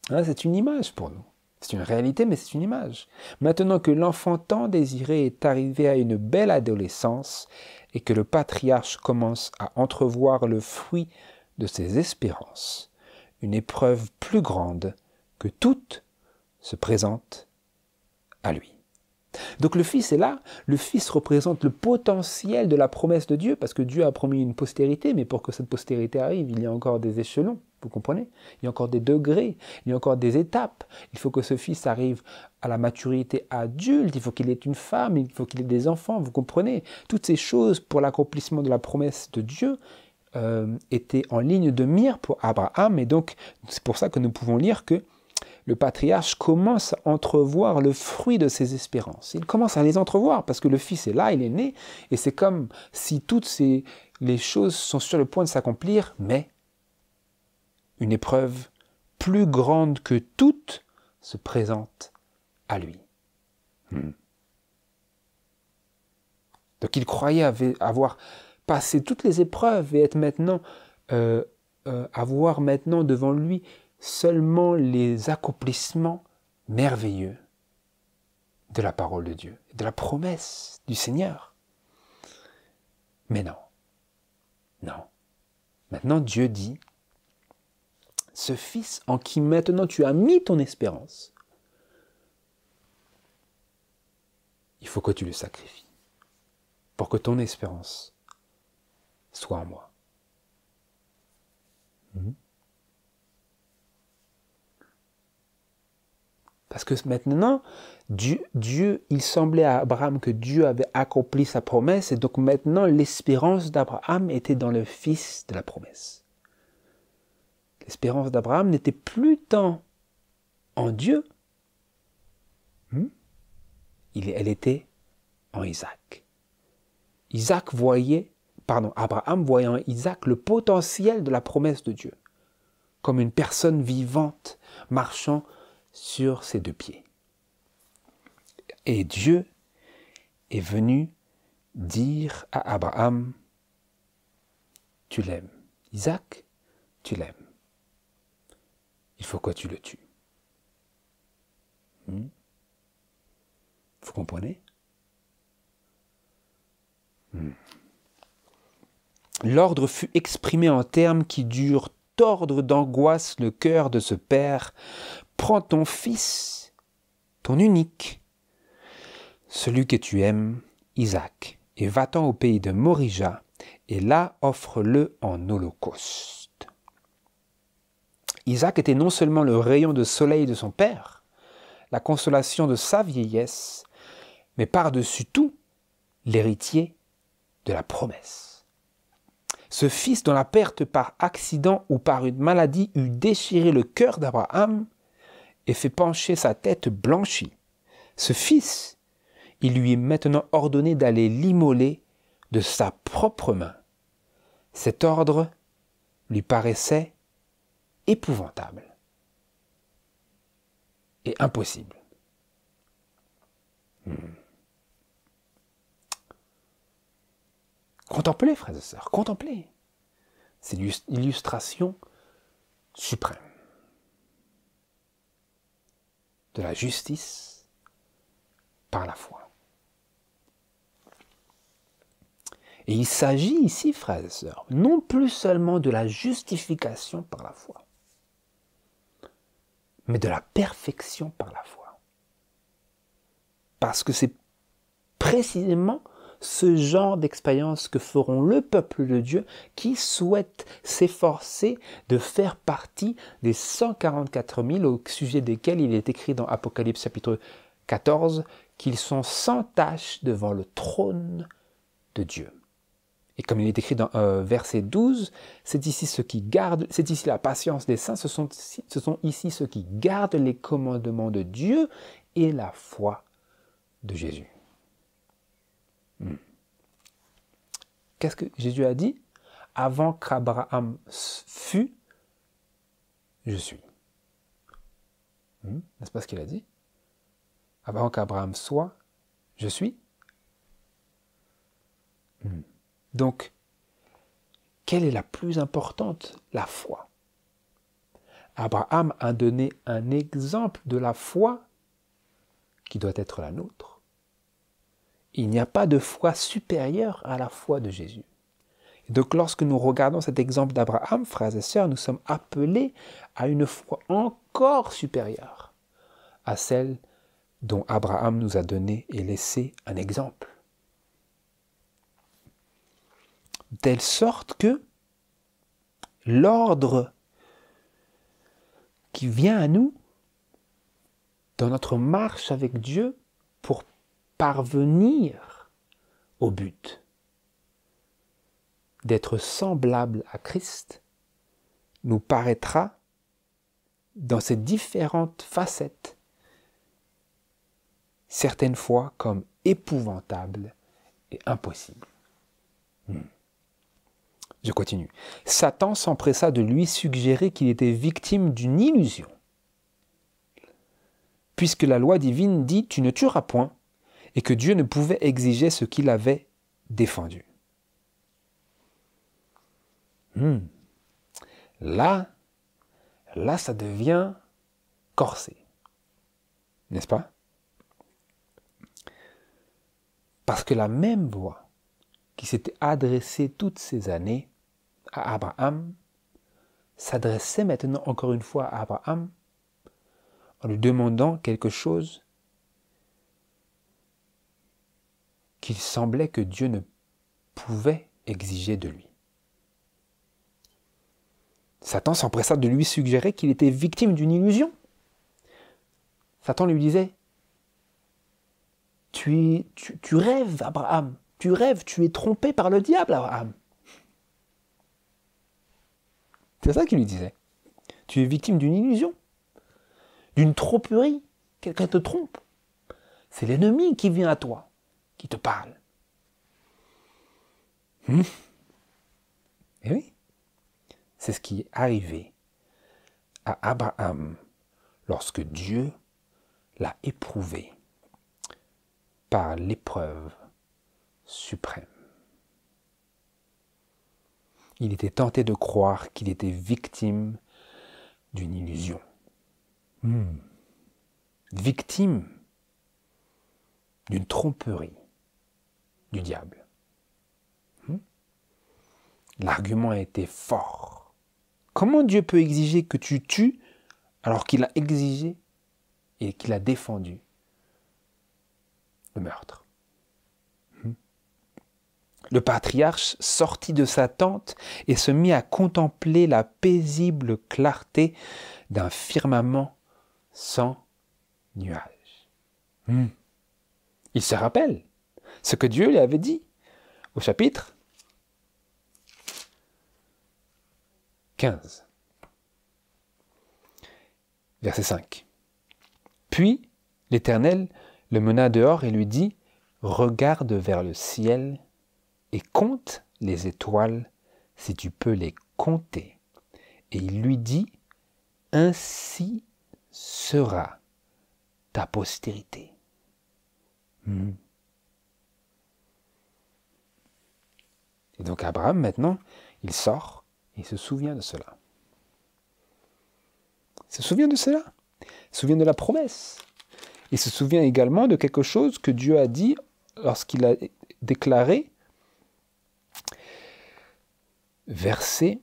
c'est une image pour nous. C'est une réalité, mais c'est une image. Maintenant que l'enfant tant désiré est arrivé à une belle adolescence, et que le patriarche commence à entrevoir le fruit de ses espérances, une épreuve plus grande que toutes se présente à lui. Donc le Fils est là, le Fils représente le potentiel de la promesse de Dieu, parce que Dieu a promis une postérité, mais pour que cette postérité arrive, il y a encore des échelons, vous comprenez? Il y a encore des degrés, il y a encore des étapes. Il faut que ce Fils arrive à la maturité adulte, il faut qu'il ait une femme, il faut qu'il ait des enfants, vous comprenez? Toutes ces choses pour l'accomplissement de la promesse de Dieu étaient en ligne de mire pour Abraham, et donc c'est pour ça que nous pouvons lire que le patriarche commence à entrevoir le fruit de ses espérances. Il commence à les entrevoir parce que le Fils est là, il est né, et c'est comme si les choses sont sur le point de s'accomplir, mais une épreuve plus grande que toutes se présente à lui. Donc il croyait avoir passé toutes les épreuves et être maintenant, avoir maintenant devant lui seulement les accomplissements merveilleux de la parole de Dieu, de la promesse du Seigneur. Mais non, non. Maintenant Dieu dit, ce Fils en qui maintenant tu as mis ton espérance, il faut que tu le sacrifies pour que ton espérance soit en moi. Parce que maintenant, Dieu, il semblait à Abraham que Dieu avait accompli sa promesse, et donc maintenant l'espérance d'Abraham était dans le Fils de la promesse. L'espérance d'Abraham n'était plus tant en Dieu, elle était en Isaac. Abraham voyait en Isaac le potentiel de la promesse de Dieu, comme une personne vivante marchant sur ses deux pieds. Et Dieu est venu dire à Abraham, tu l'aimes. Isaac, tu l'aimes. Il faut que tu le tues. Vous comprenez? L'ordre fut exprimé en termes qui durent tordre d'angoisse le cœur de ce père. Prends ton fils, ton unique, celui que tu aimes, Isaac, et va-t'en au pays de Morija, et là offre-le en holocauste. Isaac était non seulement le rayon de soleil de son père, la consolation de sa vieillesse, mais par-dessus tout, l'héritier de la promesse. Ce fils dont la perte par accident ou par une maladie eût déchiré le cœur d'Abraham et fait pencher sa tête blanchie. Ce fils, il lui est maintenant ordonné d'aller l'immoler de sa propre main. Cet ordre lui paraissait épouvantable et impossible. Contemplez, frères et sœurs, contemplez. C'est l'illustration suprême de la justice par la foi. Et il s'agit ici, frères et sœurs, non plus seulement de la justification par la foi, mais de la perfection par la foi. Parce que c'est précisément ce genre d'expérience que feront le peuple de Dieu qui souhaite s'efforcer de faire partie des 144 000 au sujet desquels il est écrit dans Apocalypse chapitre 14 qu'ils sont sans tache devant le trône de Dieu. Et comme il est écrit dans verset 12, c'est ici la patience des saints, ce sont ici ceux qui gardent les commandements de Dieu et la foi de Jésus. Qu'est-ce que Jésus a dit? Avant qu'Abraham fût, je suis. N'est-ce pas ce qu'il a dit? Avant qu'Abraham soit, je suis. Donc, quelle est la plus importante? La foi. Abraham a donné un exemple de la foi qui doit être la nôtre. Il n'y a pas de foi supérieure à la foi de Jésus. Et donc lorsque nous regardons cet exemple d'Abraham, frères et sœurs, nous sommes appelés à une foi encore supérieure à celle dont Abraham nous a donné et laissé un exemple. De telle sorte que l'ordre qui vient à nous dans notre marche avec Dieu pour parvenir au but d'être semblable à Christ nous paraîtra dans ses différentes facettes certaines fois comme épouvantable et impossible. Je continue. Satan s'empressa de lui suggérer qu'il était victime d'une illusion. Puisque la loi divine dit « tu ne tueras point » et que Dieu ne pouvait exiger ce qu'il avait défendu. Là, ça devient corsé. N'est-ce pas? Parce que la même voix qui s'était adressée toutes ces années à Abraham s'adressait maintenant encore une fois à Abraham en lui demandant quelque chose qu'il semblait que Dieu ne pouvait exiger de lui. Satan s'empressa de lui suggérer qu'il était victime d'une illusion. Satan lui disait « Tu rêves, Abraham, tu rêves, tu es trompé par le diable, Abraham. » C'est ça qu'il lui disait. Tu es victime d'une illusion, d'une tromperie. Quelqu'un te trompe. C'est l'ennemi qui vient à toi, qui te parle. Et oui, c'est ce qui est arrivé à Abraham lorsque Dieu l'a éprouvé par l'épreuve suprême. Il était tenté de croire qu'il était victime d'une illusion. Victime d'une tromperie du diable. L'argument était fort. Comment Dieu peut exiger que tu tues alors qu'il a exigé et qu'il a défendu le meurtre? Le patriarche sortit de sa tente et se mit à contempler la paisible clarté d'un firmament sans nuages. Il se rappelle ce que Dieu lui avait dit au chapitre 15, verset 5. Puis l'Éternel le mena dehors et lui dit « Regarde vers le ciel et compte les étoiles si tu peux les compter. » Et il lui dit « Ainsi sera ta postérité. » Et donc Abraham, maintenant, il sort et il se souvient de cela. Il se souvient de cela. Il se souvient de la promesse. Il se souvient également de quelque chose que Dieu a dit lorsqu'il a déclaré, verset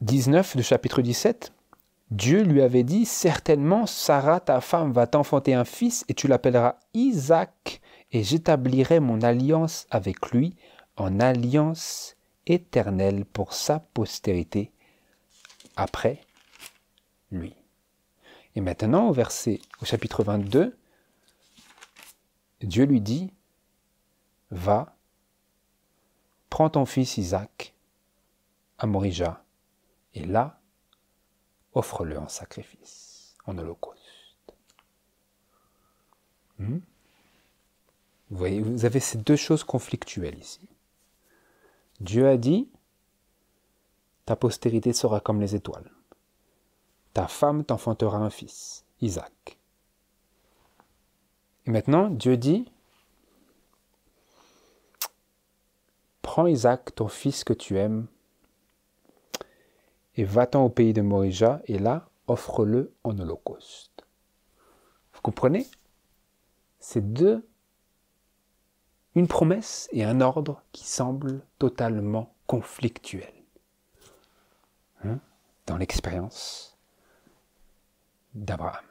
19 du chapitre 17, Dieu lui avait dit « Certainement, Sarah, ta femme, va t'enfanter un fils, et tu l'appelleras Isaac, et j'établirai mon alliance avec lui en alliance éternelle pour sa postérité après lui. » Et maintenant, au chapitre 22, Dieu lui dit « Va, prends ton fils Isaac à Morija, et là, offre-le en sacrifice, en holocauste. » Vous voyez, vous avez ces deux choses conflictuelles ici. Dieu a dit, ta postérité sera comme les étoiles. Ta femme t'enfantera un fils, Isaac. Et maintenant, Dieu dit, prends Isaac, ton fils que tu aimes, et va-t'en au pays de Morija, et là, offre-le en holocauste. Vous comprenez? C'est une promesse et un ordre qui semblent totalement conflictuels dans l'expérience d'Abraham.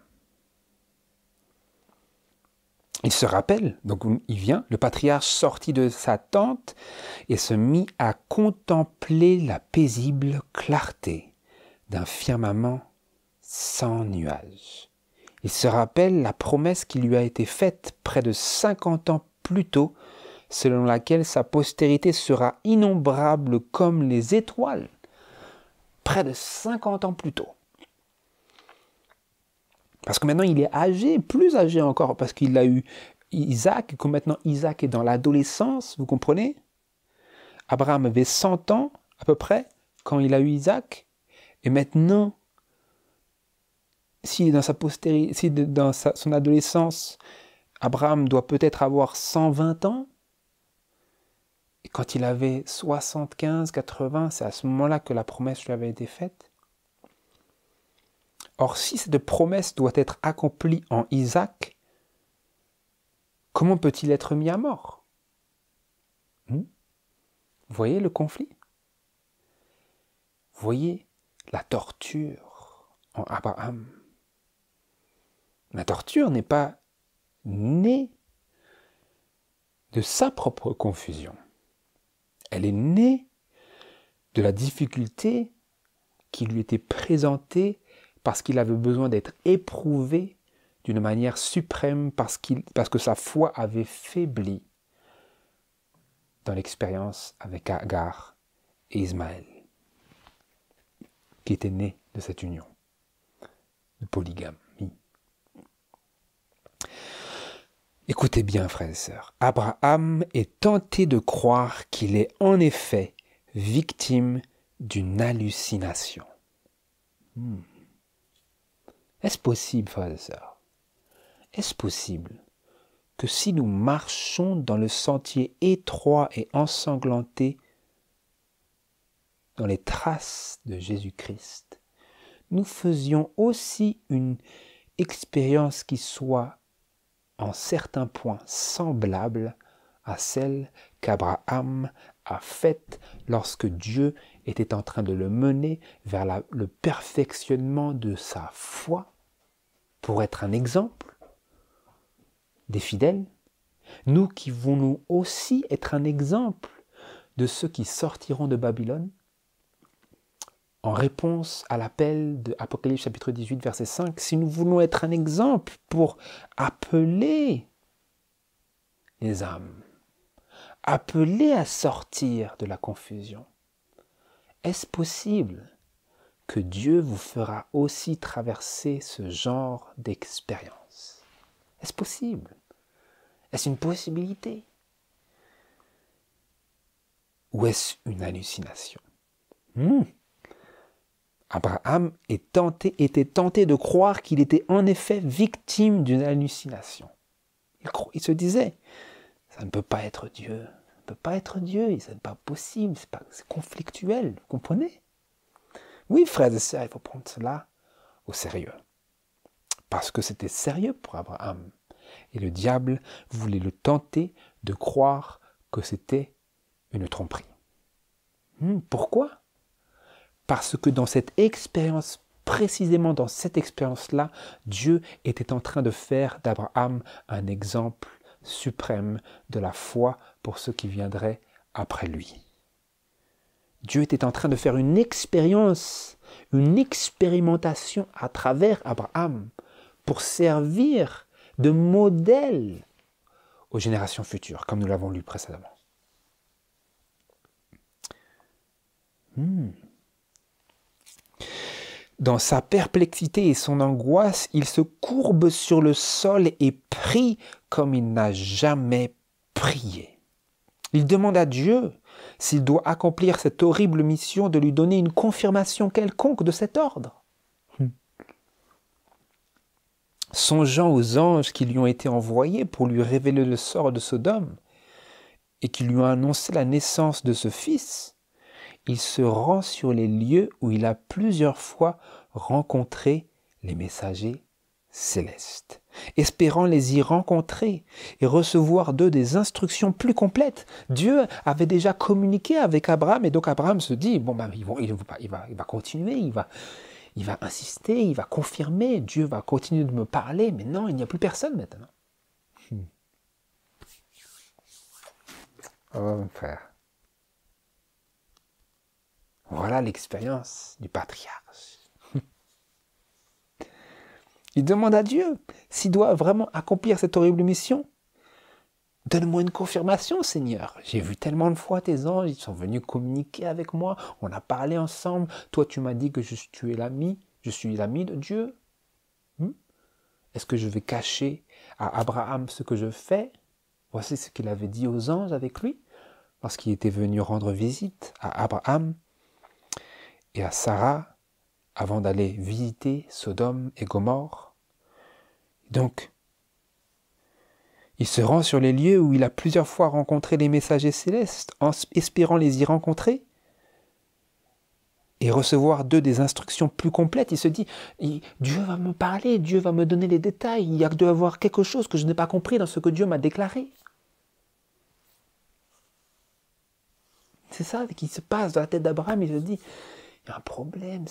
Il se rappelle, donc il vient, le patriarche sortit de sa tente et se mit à contempler la paisible clarté d'un firmament sans nuages. Il se rappelle la promesse qui lui a été faite près de 50 ans plus tôt, selon laquelle sa postérité sera innombrable comme les étoiles. Près de 50 ans plus tôt. Parce que maintenant il est âgé, plus âgé encore, parce qu'il a eu Isaac, comme maintenant Isaac est dans l'adolescence, vous comprenez? Abraham avait 100 ans à peu près quand il a eu Isaac, et maintenant, s'il est dans sa postérité, si dans son adolescence, Abraham doit peut-être avoir 120 ans, et quand il avait 75, 80, c'est à ce moment-là que la promesse lui avait été faite. Or, si cette promesse doit être accomplie en Isaac, comment peut-il être mis à mort? Vous voyez le conflit? Vous voyez la torture en Abraham? La torture n'est pas née de sa propre confusion. Elle est née de la difficulté qui lui était présentée parce qu'il avait besoin d'être éprouvé d'une manière suprême parce que sa foi avait faibli dans l'expérience avec Agar et Ismaël, qui était né de cette union de polygamie. Écoutez bien, frères et sœurs, Abraham est tenté de croire qu'il est en effet victime d'une hallucination. Est-ce possible, frères et sœurs? Est-ce possible que si nous marchons dans le sentier étroit et ensanglanté, dans les traces de Jésus-Christ, nous faisions aussi une expérience qui soit en certains points semblable à celle qu'Abraham a faite lorsque Dieu était en train de le mener vers le perfectionnement de sa foi pour être un exemple des fidèles, nous qui voulons aussi être un exemple de ceux qui sortiront de Babylone, en réponse à l'appel de Apocalypse chapitre 18, verset 5, si nous voulons être un exemple pour appeler les âmes, appeler à sortir de la confusion, est-ce possible que Dieu vous fera aussi traverser ce genre d'expérience? Est-ce possible? Est-ce une possibilité? Ou est-ce une hallucination? Abraham était tenté de croire qu'il était en effet victime d'une hallucination. Il se disait, ça ne peut pas être Dieu, ça ne peut pas être Dieu, ce n'est pas possible, c'est conflictuel, vous comprenez? Oui, frères et sœurs, il faut prendre cela au sérieux. Parce que c'était sérieux pour Abraham. Et le diable voulait le tenter de croire que c'était une tromperie. Pourquoi? Parce que dans cette expérience, précisément dans cette expérience-là, Dieu était en train de faire d'Abraham un exemple suprême de la foi pour ceux qui viendraient après lui. Dieu était en train de faire une expérience, une expérimentation à travers Abraham pour servir de modèle aux générations futures, comme nous l'avons lu précédemment. Dans sa perplexité et son angoisse, il se courbe sur le sol et prie comme il n'a jamais prié. Il demande à Dieu s'il doit accomplir cette horrible mission de lui donner une confirmation quelconque de cet ordre. Songeant aux anges qui lui ont été envoyés pour lui révéler le sort de Sodome et qui lui ont annoncé la naissance de ce fils, il se rend sur les lieux où il a plusieurs fois rencontré les messagers célestes, espérant les y rencontrer et recevoir d'eux des instructions plus complètes. Dieu avait déjà communiqué avec Abraham et donc Abraham se dit, il va continuer, il va insister, il va confirmer, Dieu va continuer de me parler, mais non, il n'y a plus personne maintenant. Oh, mon frère. Voilà l'expérience du patriarche. Il demande à Dieu s'il doit vraiment accomplir cette horrible mission. Donne-moi une confirmation, Seigneur. J'ai vu tellement de fois tes anges, ils sont venus communiquer avec moi, on a parlé ensemble. Toi, tu m'as dit que tu es l'ami, je suis l'ami de Dieu. Est-ce que je vais cacher à Abraham ce que je fais? Voici ce qu'il avait dit aux anges avec lui, lorsqu'il était venu rendre visite à Abraham et à Sarah, avant d'aller visiter Sodome et Gomorrhe. Donc, il se rend sur les lieux où il a plusieurs fois rencontré les messagers célestes, en espérant les y rencontrer et recevoir d'eux des instructions plus complètes. Il se dit, Dieu va me parler, Dieu va me donner les détails, il y a dû avoir quelque chose que je n'ai pas compris dans ce que Dieu m'a déclaré. C'est ça qui se passe dans la tête d'Abraham. Il se dit, il y a un problème.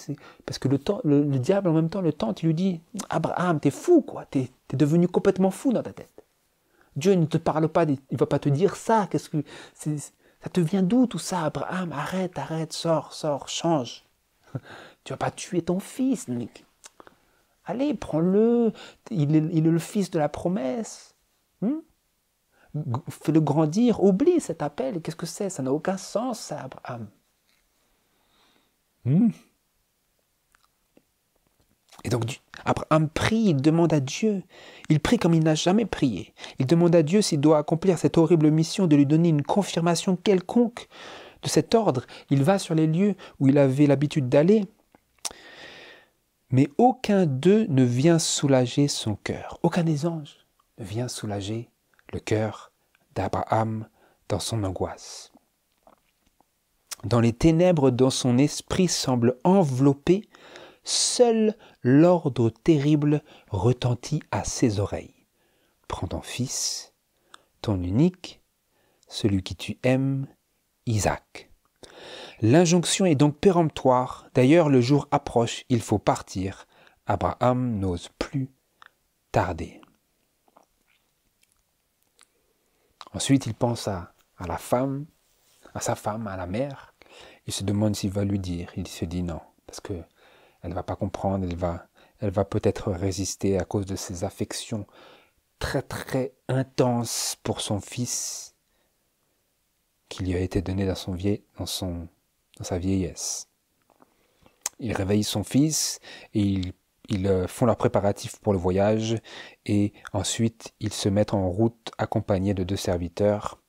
Parce que le diable, en même temps, le tente, il lui dit, Abraham, t'es fou, quoi. T'es devenu complètement fou dans ta tête. Dieu ne te parle pas, il ne va pas te dire ça. Ça te vient d'où tout ça, Abraham? Arrête, sors, change. Tu vas pas tuer ton fils. Allez, prends-le. Il est le fils de la promesse. Fais-le grandir. Oublie cet appel. Qu'est-ce que c'est? Ça n'a aucun sens, ça, Abraham. Et donc, Abraham prie, il demande à Dieu. Il prie comme il n'a jamais prié. Il demande à Dieu s'il doit accomplir cette horrible mission, de lui donner une confirmation quelconque de cet ordre. Il va sur les lieux où il avait l'habitude d'aller. Mais aucun d'eux ne vient soulager son cœur. Aucun des anges ne vient soulager le cœur d'Abraham dans son angoisse. Dans les ténèbres dont son esprit semble enveloppé, seul l'ordre terrible retentit à ses oreilles. Prends ton fils, ton unique, celui qui tu aimes, Isaac. L'injonction est donc péremptoire. D'ailleurs, le jour approche, il faut partir. Abraham n'ose plus tarder. Ensuite, il pense à la femme, à sa femme, à la mère. Il se demande s'il va lui dire. Il se dit non, parce que elle ne va pas comprendre, elle va peut-être résister à cause de ses affections très très intenses pour son fils qui lui a été donné dans sa vieillesse. Il réveille son fils et ils font leurs préparatifs pour le voyage et ensuite ils se mettent en route accompagnés de 2 serviteurs.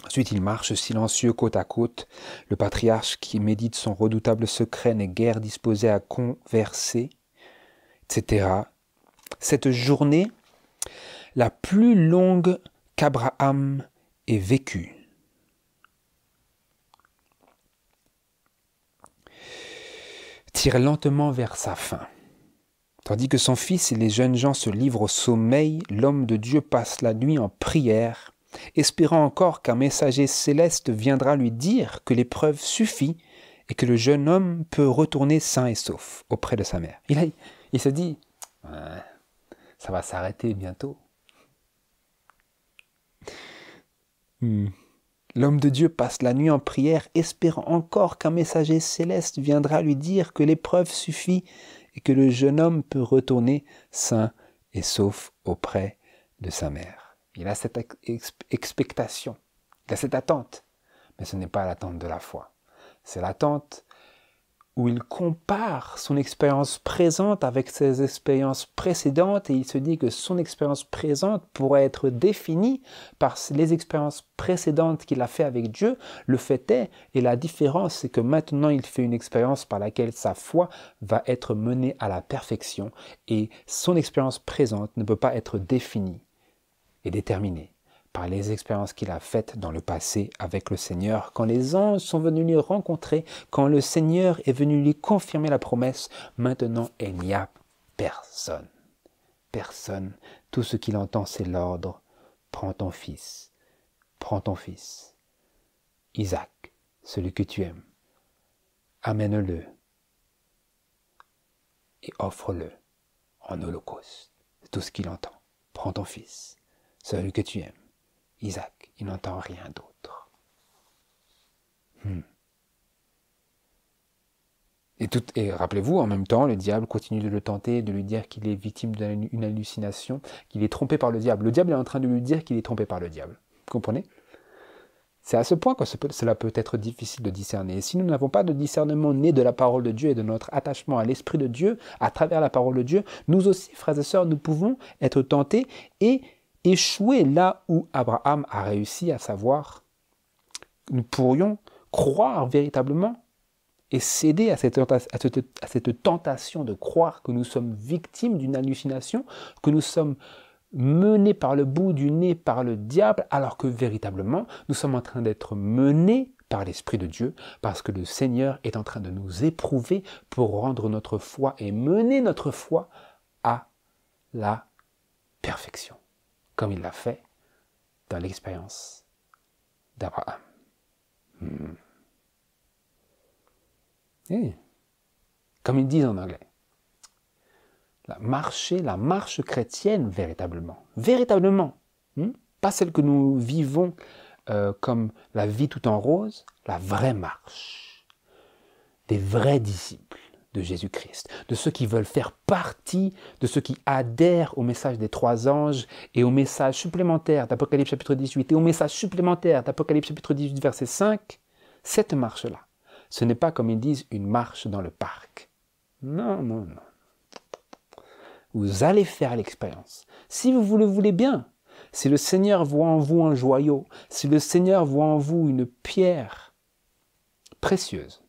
Ensuite, il marche silencieux côte à côte. Le patriarche qui médite son redoutable secret n'est guère disposé à converser, etc. Cette journée, la plus longue qu'Abraham ait vécue. Tire lentement vers sa fin. Tandis que son fils et les jeunes gens se livrent au sommeil, l'homme de Dieu passe la nuit en prière, espérant encore qu'un messager céleste viendra lui dire que l'épreuve suffit et que le jeune homme peut retourner sain et sauf auprès de sa mère. Il se dit, ça va s'arrêter bientôt. L'homme de Dieu passe la nuit en prière, espérant encore qu'un messager céleste viendra lui dire que l'épreuve suffit et que le jeune homme peut retourner sain et sauf auprès de sa mère. Il a cette expectation, il a cette attente, mais ce n'est pas l'attente de la foi. C'est l'attente où il compare son expérience présente avec ses expériences précédentes et il se dit que son expérience présente pourrait être définie par les expériences précédentes qu'il a fait avec Dieu. Le fait est, et la différence, c'est que maintenant il fait une expérience par laquelle sa foi va être menée à la perfection et son expérience présente ne peut pas être définie et déterminée par les expériences qu'il a faites dans le passé avec le Seigneur, quand les anges sont venus lui rencontrer, quand le Seigneur est venu lui confirmer la promesse. Maintenant, il n'y a personne. Personne. Tout ce qu'il entend, c'est l'ordre. Prends ton fils. Prends ton fils. Isaac, celui que tu aimes. Amène-le et offre-le en holocauste. C'est tout ce qu'il entend. Prends ton fils, celui que tu aimes. Isaac. Il n'entend rien d'autre. Et rappelez-vous, en même temps, le diable continue de le tenter, de lui dire qu'il est victime d'une hallucination, qu'il est trompé par le diable. Le diable est en train de lui dire qu'il est trompé par le diable. Vous comprenez? C'est à ce point que cela peut être difficile de discerner. Et si nous n'avons pas de discernement né de la parole de Dieu et de notre attachement à l'Esprit de Dieu, à travers la parole de Dieu, nous aussi, frères et sœurs, nous pouvons être tentés et échouer là où Abraham a réussi, à savoir, nous pourrions croire véritablement et céder à cette tentation de croire que nous sommes victimes d'une hallucination, que nous sommes menés par le bout du nez par le diable, alors que véritablement, nous sommes en train d'être menés par l'Esprit de Dieu, parce que le Seigneur est en train de nous éprouver pour rendre notre foi et mener notre foi à la perfection, comme il l'a fait dans l'expérience d'Abraham. Et, comme ils disent en anglais, la marche chrétienne véritablement, pas celle que nous vivons comme la vie tout en rose, la vraie marche des vrais disciples de Jésus-Christ, de ceux qui veulent faire partie, de ceux qui adhèrent au message des 3 anges et au message supplémentaire d'Apocalypse chapitre 18 et au message supplémentaire d'Apocalypse chapitre 18 verset 5, cette marche-là, ce n'est pas comme ils disent une marche dans le parc. Non, non, non. Vous allez faire l'expérience. Si vous le voulez bien, si le Seigneur voit en vous un joyau, si le Seigneur voit en vous une pierre précieuse,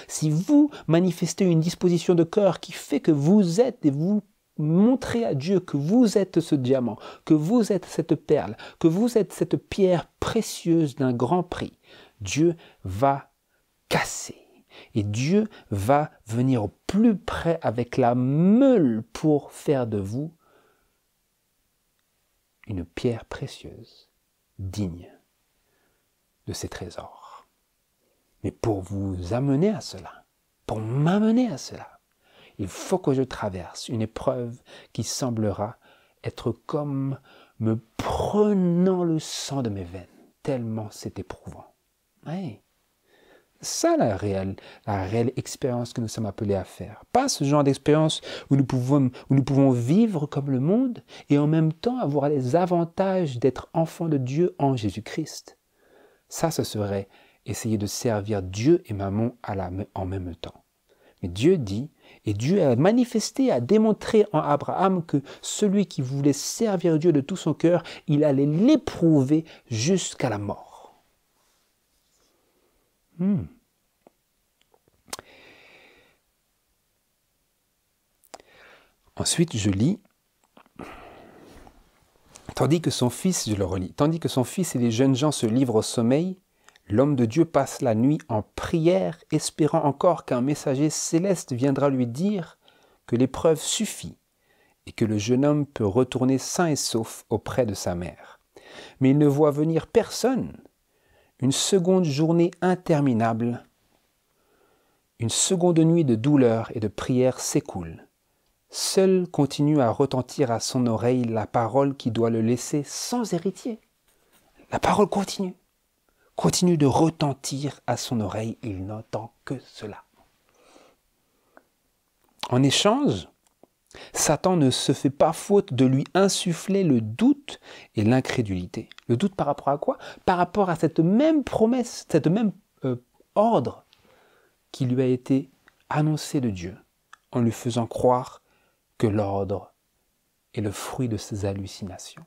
si vous manifestez une disposition de cœur qui fait que vous êtes et vous montrez à Dieu que vous êtes ce diamant, que vous êtes cette perle, que vous êtes cette pierre précieuse d'un grand prix, Dieu va casser. Et Dieu va venir au plus près avec la meule pour faire de vous une pierre précieuse, digne de ses trésors. Mais pour vous amener à cela, pour m'amener à cela, il faut que je traverse une épreuve qui semblera être comme me prenant le sang de mes veines, tellement c'est éprouvant. Oui. Ça, la réelle expérience que nous sommes appelés à faire. Pas ce genre d'expérience où nous pouvons vivre comme le monde et en même temps avoir les avantages d'être enfants de Dieu en Jésus-Christ. Ça, ce serait essayer de servir Dieu et Mammon en même temps. Mais Dieu dit, et Dieu a manifesté, a démontré en Abraham que celui qui voulait servir Dieu de tout son cœur, il allait l'éprouver jusqu'à la mort. Ensuite, je lis, tandis que son fils, je le relis, tandis que son fils et les jeunes gens se livrent au sommeil, l'homme de Dieu passe la nuit en prière, espérant encore qu'un messager céleste viendra lui dire que l'épreuve suffit et que le jeune homme peut retourner sain et sauf auprès de sa mère. Mais il ne voit venir personne. Une seconde journée interminable, une seconde nuit de douleur et de prière s'écoule. Seul continue à retentir à son oreille la parole qui doit le laisser sans héritier. La parole continue de retentir à son oreille, il n'entend que cela. En échange, Satan ne se fait pas faute de lui insuffler le doute et l'incrédulité. Le doute par rapport à quoi? Par rapport à cette même promesse, cette même ordre qui lui a été annoncé de Dieu, en lui faisant croire que l'ordre est le fruit de ses hallucinations.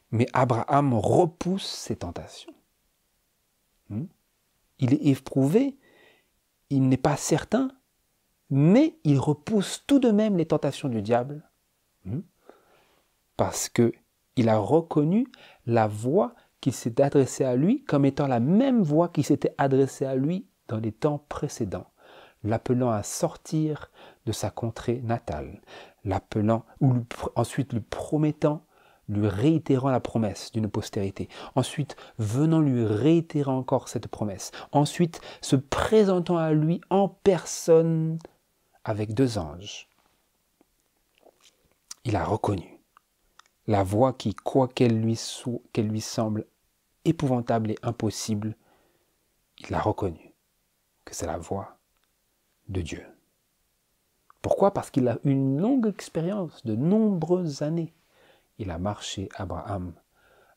Mais Abraham repousse ces tentations. Il est éprouvé, il n'est pas certain, mais il repousse tout de même les tentations du diable, parce qu'il a reconnu la voix qui s'est adressée à lui comme étant la même voix qui s'était adressée à lui dans les temps précédents, l'appelant à sortir de sa contrée natale, ensuite lui promettant, lui réitérant la promesse d'une postérité, ensuite venant lui réitérer encore cette promesse, ensuite se présentant à lui en personne avec 2 anges. Il a reconnu la voie qui, quoi qu'elle lui semble épouvantable et impossible, il a reconnu que c'est la voie de Dieu. Pourquoi? Parce qu'il a une longue expérience, de nombreuses années. Il a marché, Abraham,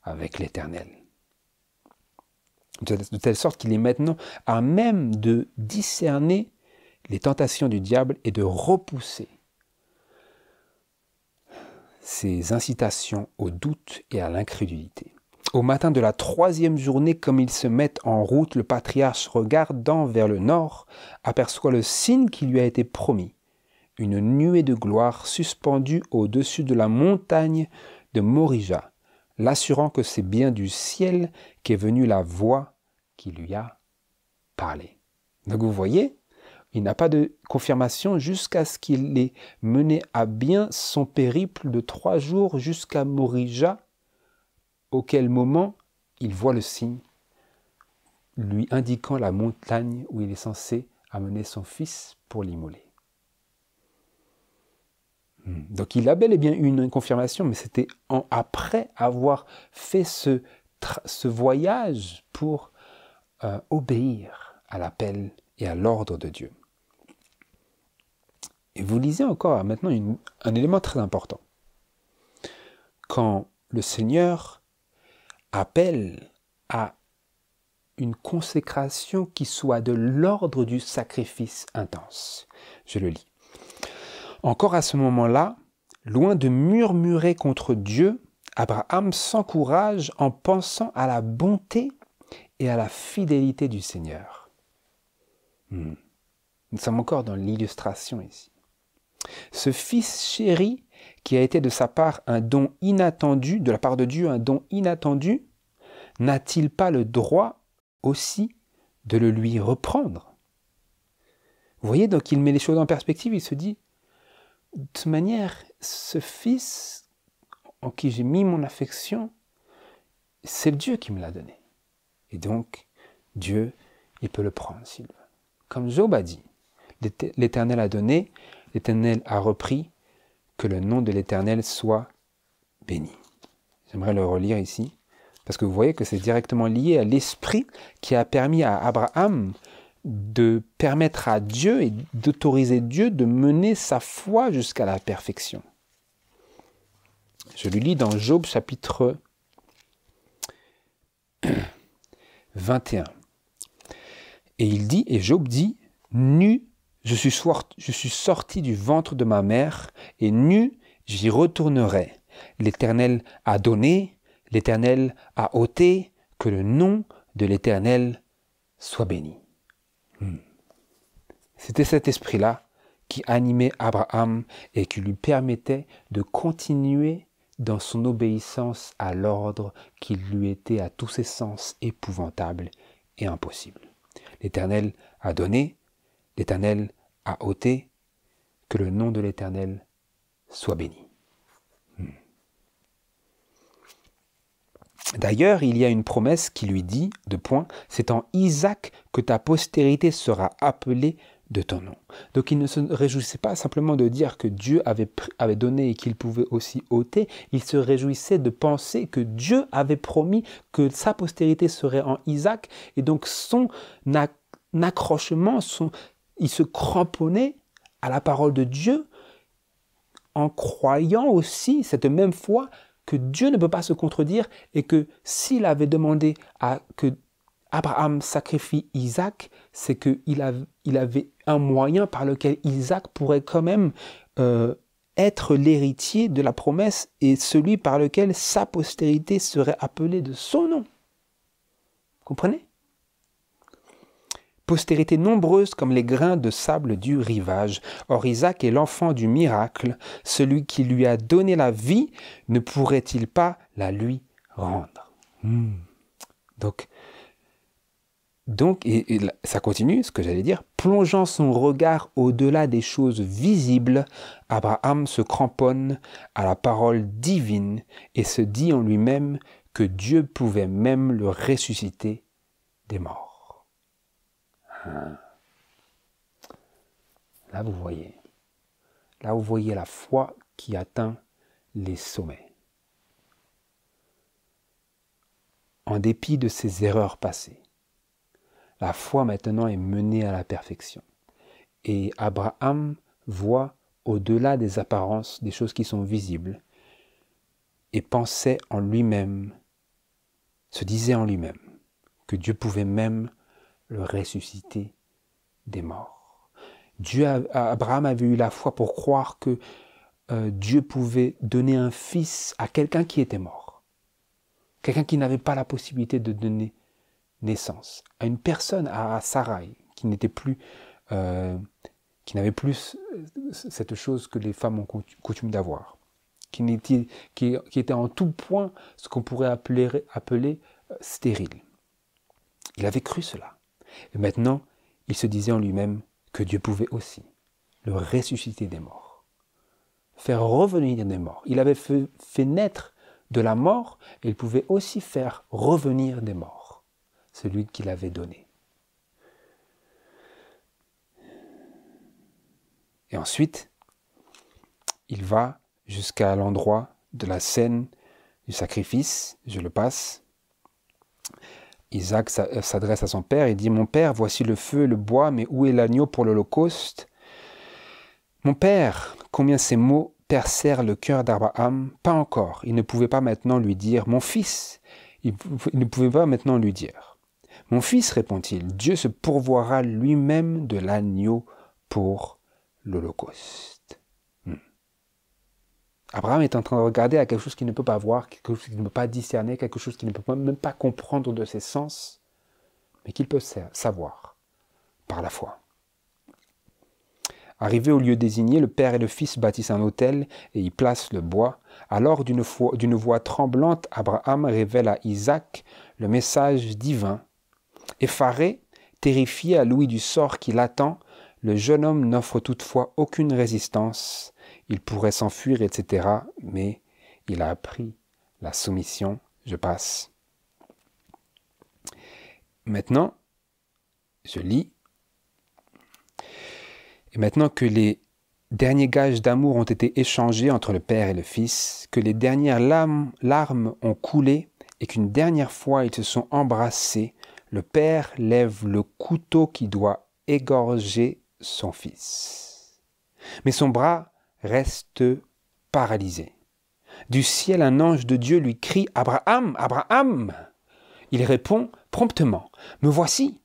avec l'Éternel. De telle sorte qu'il est maintenant à même de discerner les tentations du diable et de repousser ses incitations au doute et à l'incrédulité. Au matin de la 3e journée, comme ils se mettent en route, le patriarche, regardant vers le nord, aperçoit le signe qui lui a été promis, une nuée de gloire suspendue au-dessus de la montagne de Morija, l'assurant que c'est bien du ciel qu'est venue la voix qui lui a parlé. Donc vous voyez, il n'a pas de confirmation jusqu'à ce qu'il ait mené à bien son périple de 3 jours jusqu'à Morija, auquel moment il voit le signe lui indiquant la montagne où il est censé amener son fils pour l'immoler. Donc il a bel et bien eu une confirmation, mais c'était après avoir fait ce voyage pour obéir à l'appel et à l'ordre de Dieu. Et vous lisez encore maintenant un élément très important. Quand le Seigneur appelle à une consécration qui soit de l'ordre du sacrifice intense. Je le lis. Encore à ce moment-là, loin de murmurer contre Dieu, Abraham s'encourage en pensant à la bonté et à la fidélité du Seigneur. Nous sommes encore dans l'illustration ici. Ce fils chéri, qui a été de sa part un don inattendu, de la part de Dieu un don inattendu, n'a-t-il pas le droit aussi de le lui reprendre? Vous voyez, donc il met les choses en perspective, il se dit, de toute manière, ce fils en qui j'ai mis mon affection, c'est Dieu qui me l'a donné. Et donc, Dieu, il peut le prendre s'il veut. Comme Job a dit, l'Éternel a donné, l'Éternel a repris, que le nom de l'Éternel soit béni. J'aimerais le relire ici, parce que vous voyez que c'est directement lié à l'esprit qui a permis à Abraham de permettre à Dieu et d'autoriser Dieu de mener sa foi jusqu'à la perfection. Je le lis dans Job chapitre 21. Et il dit, et Job dit, nu, je suis sorti du ventre de ma mère, et nu, j'y retournerai. L'Éternel a donné, l'Éternel a ôté, que le nom de l'Éternel soit béni. C'était cet esprit-là qui animait Abraham et qui lui permettait de continuer dans son obéissance à l'ordre qui lui était à tous ses sens épouvantable et impossible. L'Éternel a donné, l'Éternel a ôté, que le nom de l'Éternel soit béni. D'ailleurs, il y a une promesse qui lui dit, c'est en Isaac que ta postérité sera appelée de ton nom. Donc il ne se réjouissait pas simplement de dire que Dieu avait donné et qu'il pouvait aussi ôter, il se réjouissait de penser que Dieu avait promis que sa postérité serait en Isaac, et donc son accrochement, il se cramponnait à la parole de Dieu en croyant aussi cette même foi que Dieu ne peut pas se contredire et que s'il avait demandé que Abraham sacrifie Isaac, c'est qu'il avait un moyen par lequel Isaac pourrait quand même être l'héritier de la promesse et celui par lequel sa postérité serait appelée de son nom. Comprenez? Postérité nombreuse comme les grains de sable du rivage. Or Isaac est l'enfant du miracle. Celui qui lui a donné la vie, ne pourrait-il pas la lui rendre? Donc, et ça continue, ce que j'allais dire, plongeant son regard au-delà des choses visibles, Abraham se cramponne à la parole divine et se dit en lui-même que Dieu pouvait même le ressusciter des morts. Là, vous voyez la foi qui atteint les sommets. en dépit de ses erreurs passées. La foi maintenant est menée à la perfection. Et Abraham voit au-delà des apparences, des choses qui sont visibles, et pensait en lui-même, se disait en lui-même, que Dieu pouvait même le ressusciter des morts. Abraham avait eu la foi pour croire que Dieu pouvait donner un fils à quelqu'un qui était mort. Quelqu'un qui n'avait pas la possibilité de donner naissance. À une personne, à Sarai, qui n'était plus, qui n'avait plus cette chose que les femmes ont coutume d'avoir. Qui était en tout point ce qu'on pourrait appeler stérile. Il avait cru cela. Et maintenant, il se disait en lui-même que Dieu pouvait aussi le ressusciter des morts. Faire revenir des morts. Il avait fait naître de la mort, et il pouvait aussi faire revenir des morts, celui qu'il avait donné. Et ensuite, il va jusqu'à l'endroit de la scène du sacrifice, je le passe. Isaac s'adresse à son père et dit « Mon père, voici le feu et le bois, mais où est l'agneau pour l'holocauste ?» Mon père, combien ces mots percèrent le cœur d'Abraham, pas encore. Il ne pouvait pas maintenant lui dire « Mon fils !» Il ne pouvait pas maintenant lui dire. « Mon fils, répond-il, Dieu se pourvoira lui-même de l'agneau pour l'holocauste. » Abraham est en train de regarder à quelque chose qu'il ne peut pas voir, quelque chose qu'il ne peut pas discerner, quelque chose qu'il ne peut même pas comprendre de ses sens, mais qu'il peut savoir par la foi. Arrivé au lieu désigné, le père et le fils bâtissent un autel et y placent le bois. Alors, d'une voix tremblante, Abraham révèle à Isaac le message divin. Effaré, terrifié à l'ouïe du sort qui l'attend, le jeune homme n'offre toutefois aucune résistance. Il pourrait s'enfuir, etc. Mais il a appris la soumission. Je passe. Maintenant, je lis. Et maintenant que les derniers gages d'amour ont été échangés entre le père et le fils, que les dernières larmes ont coulé et qu'une dernière fois ils se sont embrassés, le père lève le couteau qui doit égorger son fils. Mais son bras reste paralysé. Du ciel, un ange de Dieu lui crie « Abraham, Abraham !» Il répond promptement « Me voici !»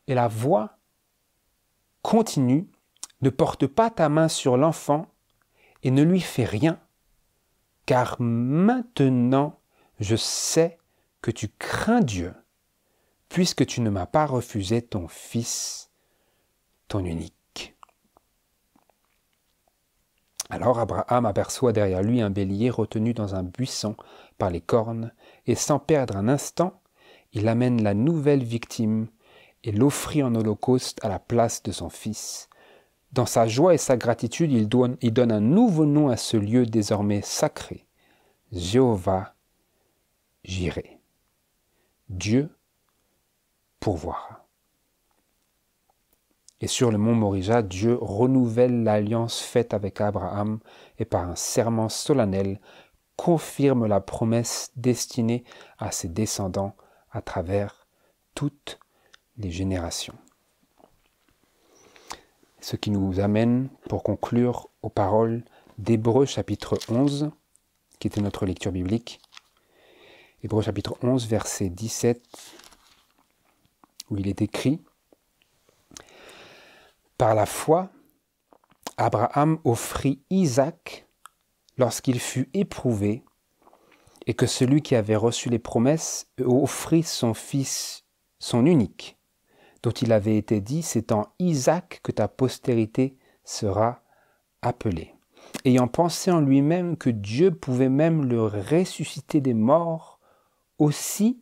Et la voix continue, ne porte pas ta main sur l'enfant et ne lui fais rien, car maintenant je sais que tu crains Dieu, puisque tu ne m'as pas refusé ton fils, ton unique. Alors Abraham aperçoit derrière lui un bélier retenu dans un buisson par les cornes, et sans perdre un instant, il amène la nouvelle victime et l'offrit en holocauste à la place de son fils. Dans sa joie et sa gratitude, il donne un nouveau nom à ce lieu désormais sacré, Jéhovah Jireh. Dieu pourvoira. Et sur le mont Moria, Dieu renouvelle l'alliance faite avec Abraham et par un serment solennel confirme la promesse destinée à ses descendants à travers toutes les générations. Ce qui nous amène, pour conclure, aux paroles d'Hébreux chapitre 11, qui était notre lecture biblique. Hébreux chapitre 11, verset 17, où il est écrit « Par la foi, Abraham offrit Isaac lorsqu'il fut éprouvé, et que celui qui avait reçu les promesses offrit son fils, son unique, dont il avait été dit, c'est en Isaac que ta postérité sera appelée. Ayant pensé en lui-même que Dieu pouvait même le ressusciter des morts, aussi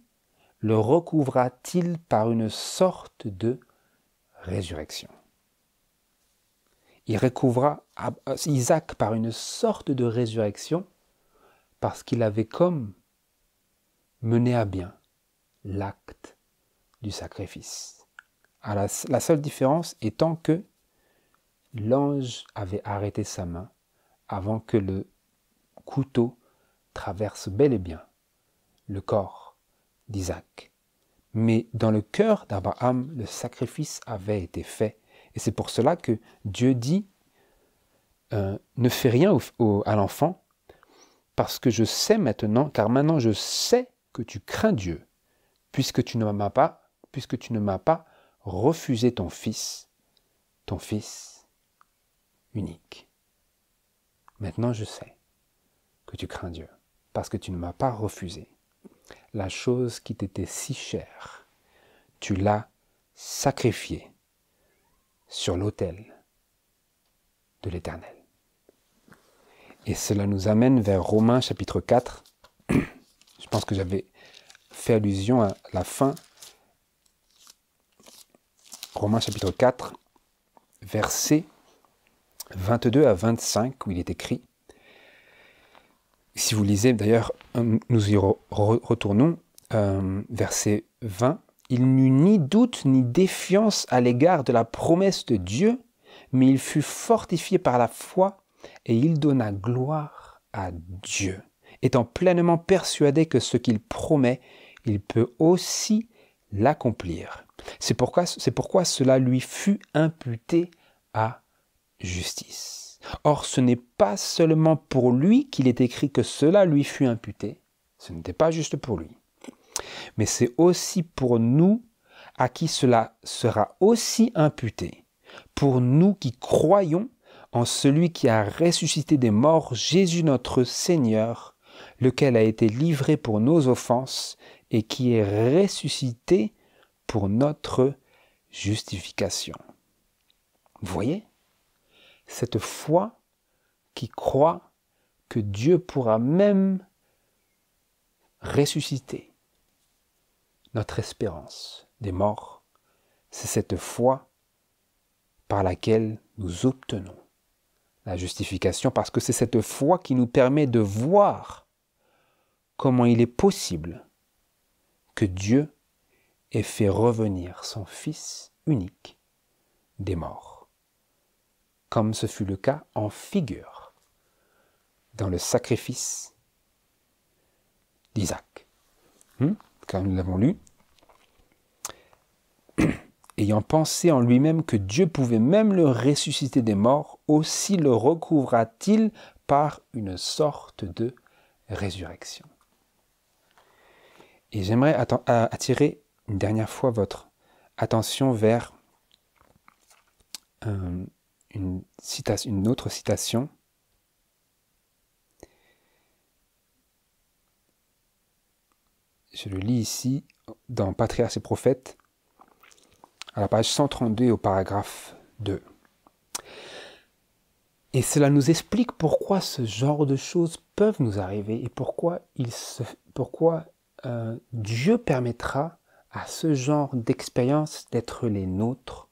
le recouvra-t-il par une sorte de résurrection. Il recouvra Isaac par une sorte de résurrection parce qu'il avait comme mené à bien l'acte du sacrifice. La seule différence étant que l'ange avait arrêté sa main avant que le couteau traverse bel et bien le corps d'Isaac. Mais dans le cœur d'Abraham, le sacrifice avait été fait. Et c'est pour cela que Dieu dit, ne fais rien à l'enfant, parce que je sais maintenant, car maintenant je sais que tu crains Dieu, puisque tu ne m'as pas refusé ton fils unique. Maintenant je sais que tu crains Dieu, parce que tu ne m'as pas refusé. La chose qui t'était si chère, tu l'as sacrifiée sur l'autel de l'Éternel. Et cela nous amène vers Romains chapitre 4. Je pense que j'avais fait allusion à la fin. Romains chapitre 4, versets 22 à 25, où il est écrit. Si vous lisez, d'ailleurs, nous y retournons, verset 20. Il n'eut ni doute ni défiance à l'égard de la promesse de Dieu, mais il fut fortifié par la foi et il donna gloire à Dieu, étant pleinement persuadé que ce qu'il promet, il peut aussi l'accomplir. C'est pourquoi cela lui fut imputé à justice. Or, ce n'est pas seulement pour lui qu'il est écrit que cela lui fut imputé, ce n'était pas juste pour lui, mais c'est aussi pour nous à qui cela sera aussi imputé, pour nous qui croyons en celui qui a ressuscité des morts, Jésus notre Seigneur, lequel a été livré pour nos offenses et qui est ressuscité pour notre justification. Vous voyez ? Cette foi qui croit que Dieu pourra même ressusciter notre espérance des morts, c'est cette foi par laquelle nous obtenons la justification, parce que c'est cette foi qui nous permet de voir comment il est possible que Dieu ait fait revenir son Fils unique des morts, comme ce fut le cas en figure dans le sacrifice d'Isaac. Car nous l'avons lu, ayant pensé en lui-même que Dieu pouvait même le ressusciter des morts, aussi le recouvra-t-il par une sorte de résurrection. Et j'aimerais attirer une dernière fois votre attention vers une autre citation. Je le lis ici dans Patriarches et Prophètes, à la page 132 au paragraphe 2. Et cela nous explique pourquoi ce genre de choses peuvent nous arriver et pourquoi Dieu permettra à ce genre d'expérience d'être les nôtres.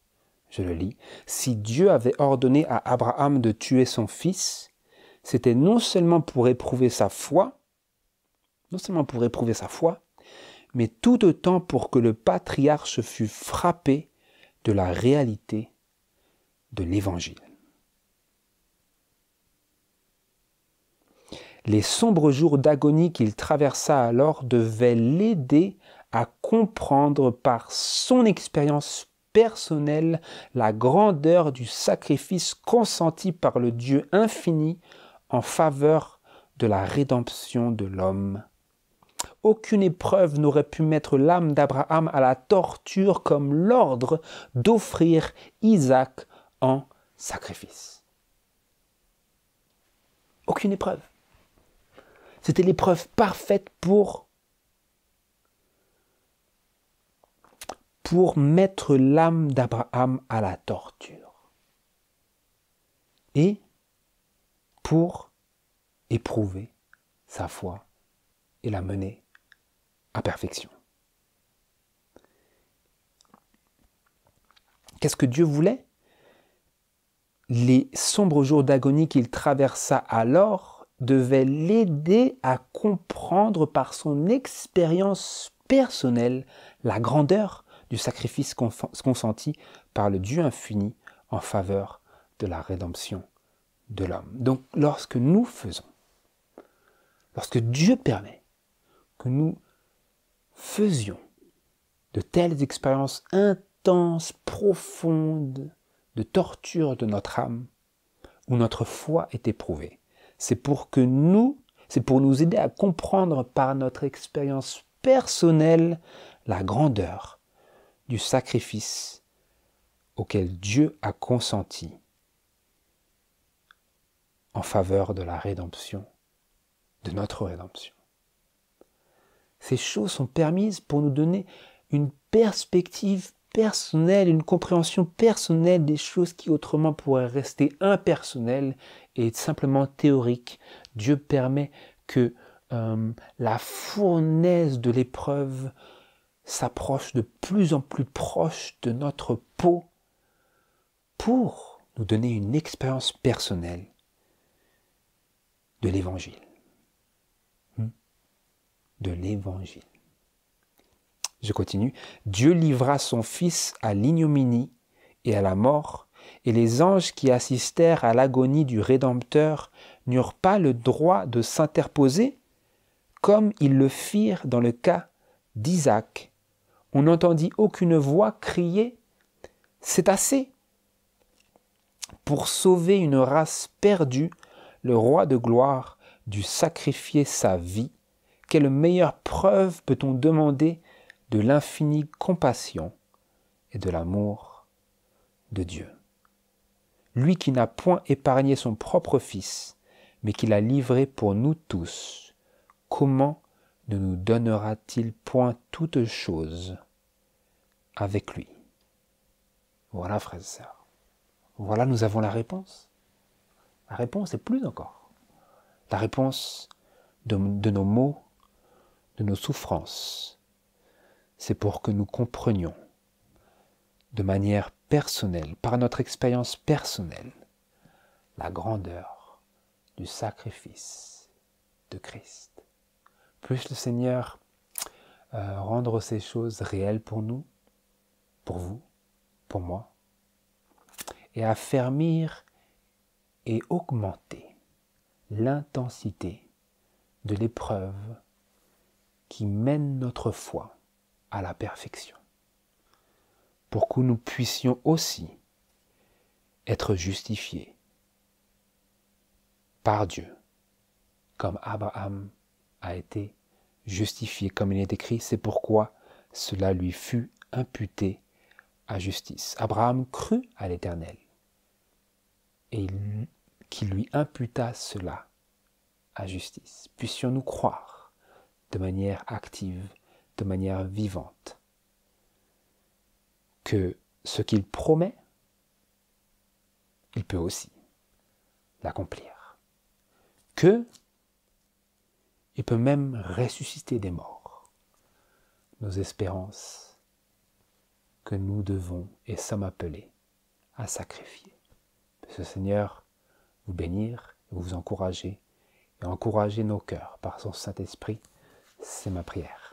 Je le lis. Si Dieu avait ordonné à Abraham de tuer son fils, c'était non seulement pour éprouver sa foi, mais tout autant pour que le patriarche fût frappé de la réalité de l'Évangile. Les sombres jours d'agonie qu'il traversa alors devaient l'aider à comprendre par son expérience personnelle la grandeur du sacrifice consenti par le Dieu infini en faveur de la rédemption de l'homme. Aucune épreuve n'aurait pu mettre l'âme d'Abraham à la torture comme l'ordre d'offrir Isaac en sacrifice. Aucune épreuve. C'était l'épreuve parfaite pour mettre l'âme d'Abraham à la torture et pour éprouver sa foi et la mener à perfection. Qu'est-ce que Dieu voulait ? Les sombres jours d'agonie qu'il traversa alors devaient l'aider à comprendre par son expérience personnelle la grandeur du sacrifice consenti par le Dieu infini en faveur de la rédemption de l'homme. Donc lorsque Dieu permet que nous faisions de telles expériences intenses, profondes, de torture de notre âme, où notre foi est éprouvée. C'est pour nous aider à comprendre par notre expérience personnelle la grandeur du sacrifice auquel Dieu a consenti en faveur de la rédemption, de notre rédemption. Ces choses sont permises pour nous donner une perspective personnelle, une compréhension personnelle des choses qui autrement pourraient rester impersonnelles et simplement théoriques. Dieu permet que la fournaise de l'épreuve s'approche de plus en plus proche de notre peau pour nous donner une expérience personnelle de l'Évangile. De l'Évangile. Je continue. Dieu livra son Fils à l'ignominie et à la mort, et les anges qui assistèrent à l'agonie du Rédempteur n'eurent pas le droit de s'interposer, comme ils le firent dans le cas d'Isaac. On n'entendit aucune voix crier « C'est assez !» Pour sauver une race perdue, le roi de gloire dut sacrifier sa vie. Quelle meilleure preuve peut-on demander de l'infinie compassion et de l'amour de Dieu? Lui qui n'a point épargné son propre Fils, mais qui l'a livré pour nous tous, comment ne nous donnera-t-il point toutes choses avec lui? Voilà, frères et sœurs. Voilà, nous avons la réponse. La réponse est plus encore. La réponse de nos maux, de nos souffrances, c'est pour que nous comprenions de manière personnelle, par notre expérience personnelle, la grandeur du sacrifice de Christ. Puisse le Seigneur rendre ces choses réelles pour nous, pour vous, pour moi, et affermir et augmenter l'intensité de l'épreuve qui mène notre foi à la perfection, pour que nous puissions aussi être justifiés par Dieu, comme Abraham a été justifié, comme il est écrit, c'est pourquoi cela lui fut imputé à justice. Abraham crut à l'Éternel, et qui lui imputa cela à justice. Puissions-nous croire de manière active, de manière vivante, que ce qu'il promet, il peut aussi l'accomplir. Que il peut même ressusciter des morts. Nos espérances que nous devons et sommes appelés à sacrifier. Que le Seigneur vous bénir, vous encourager et encourager nos cœurs par son Saint-Esprit. C'est ma prière.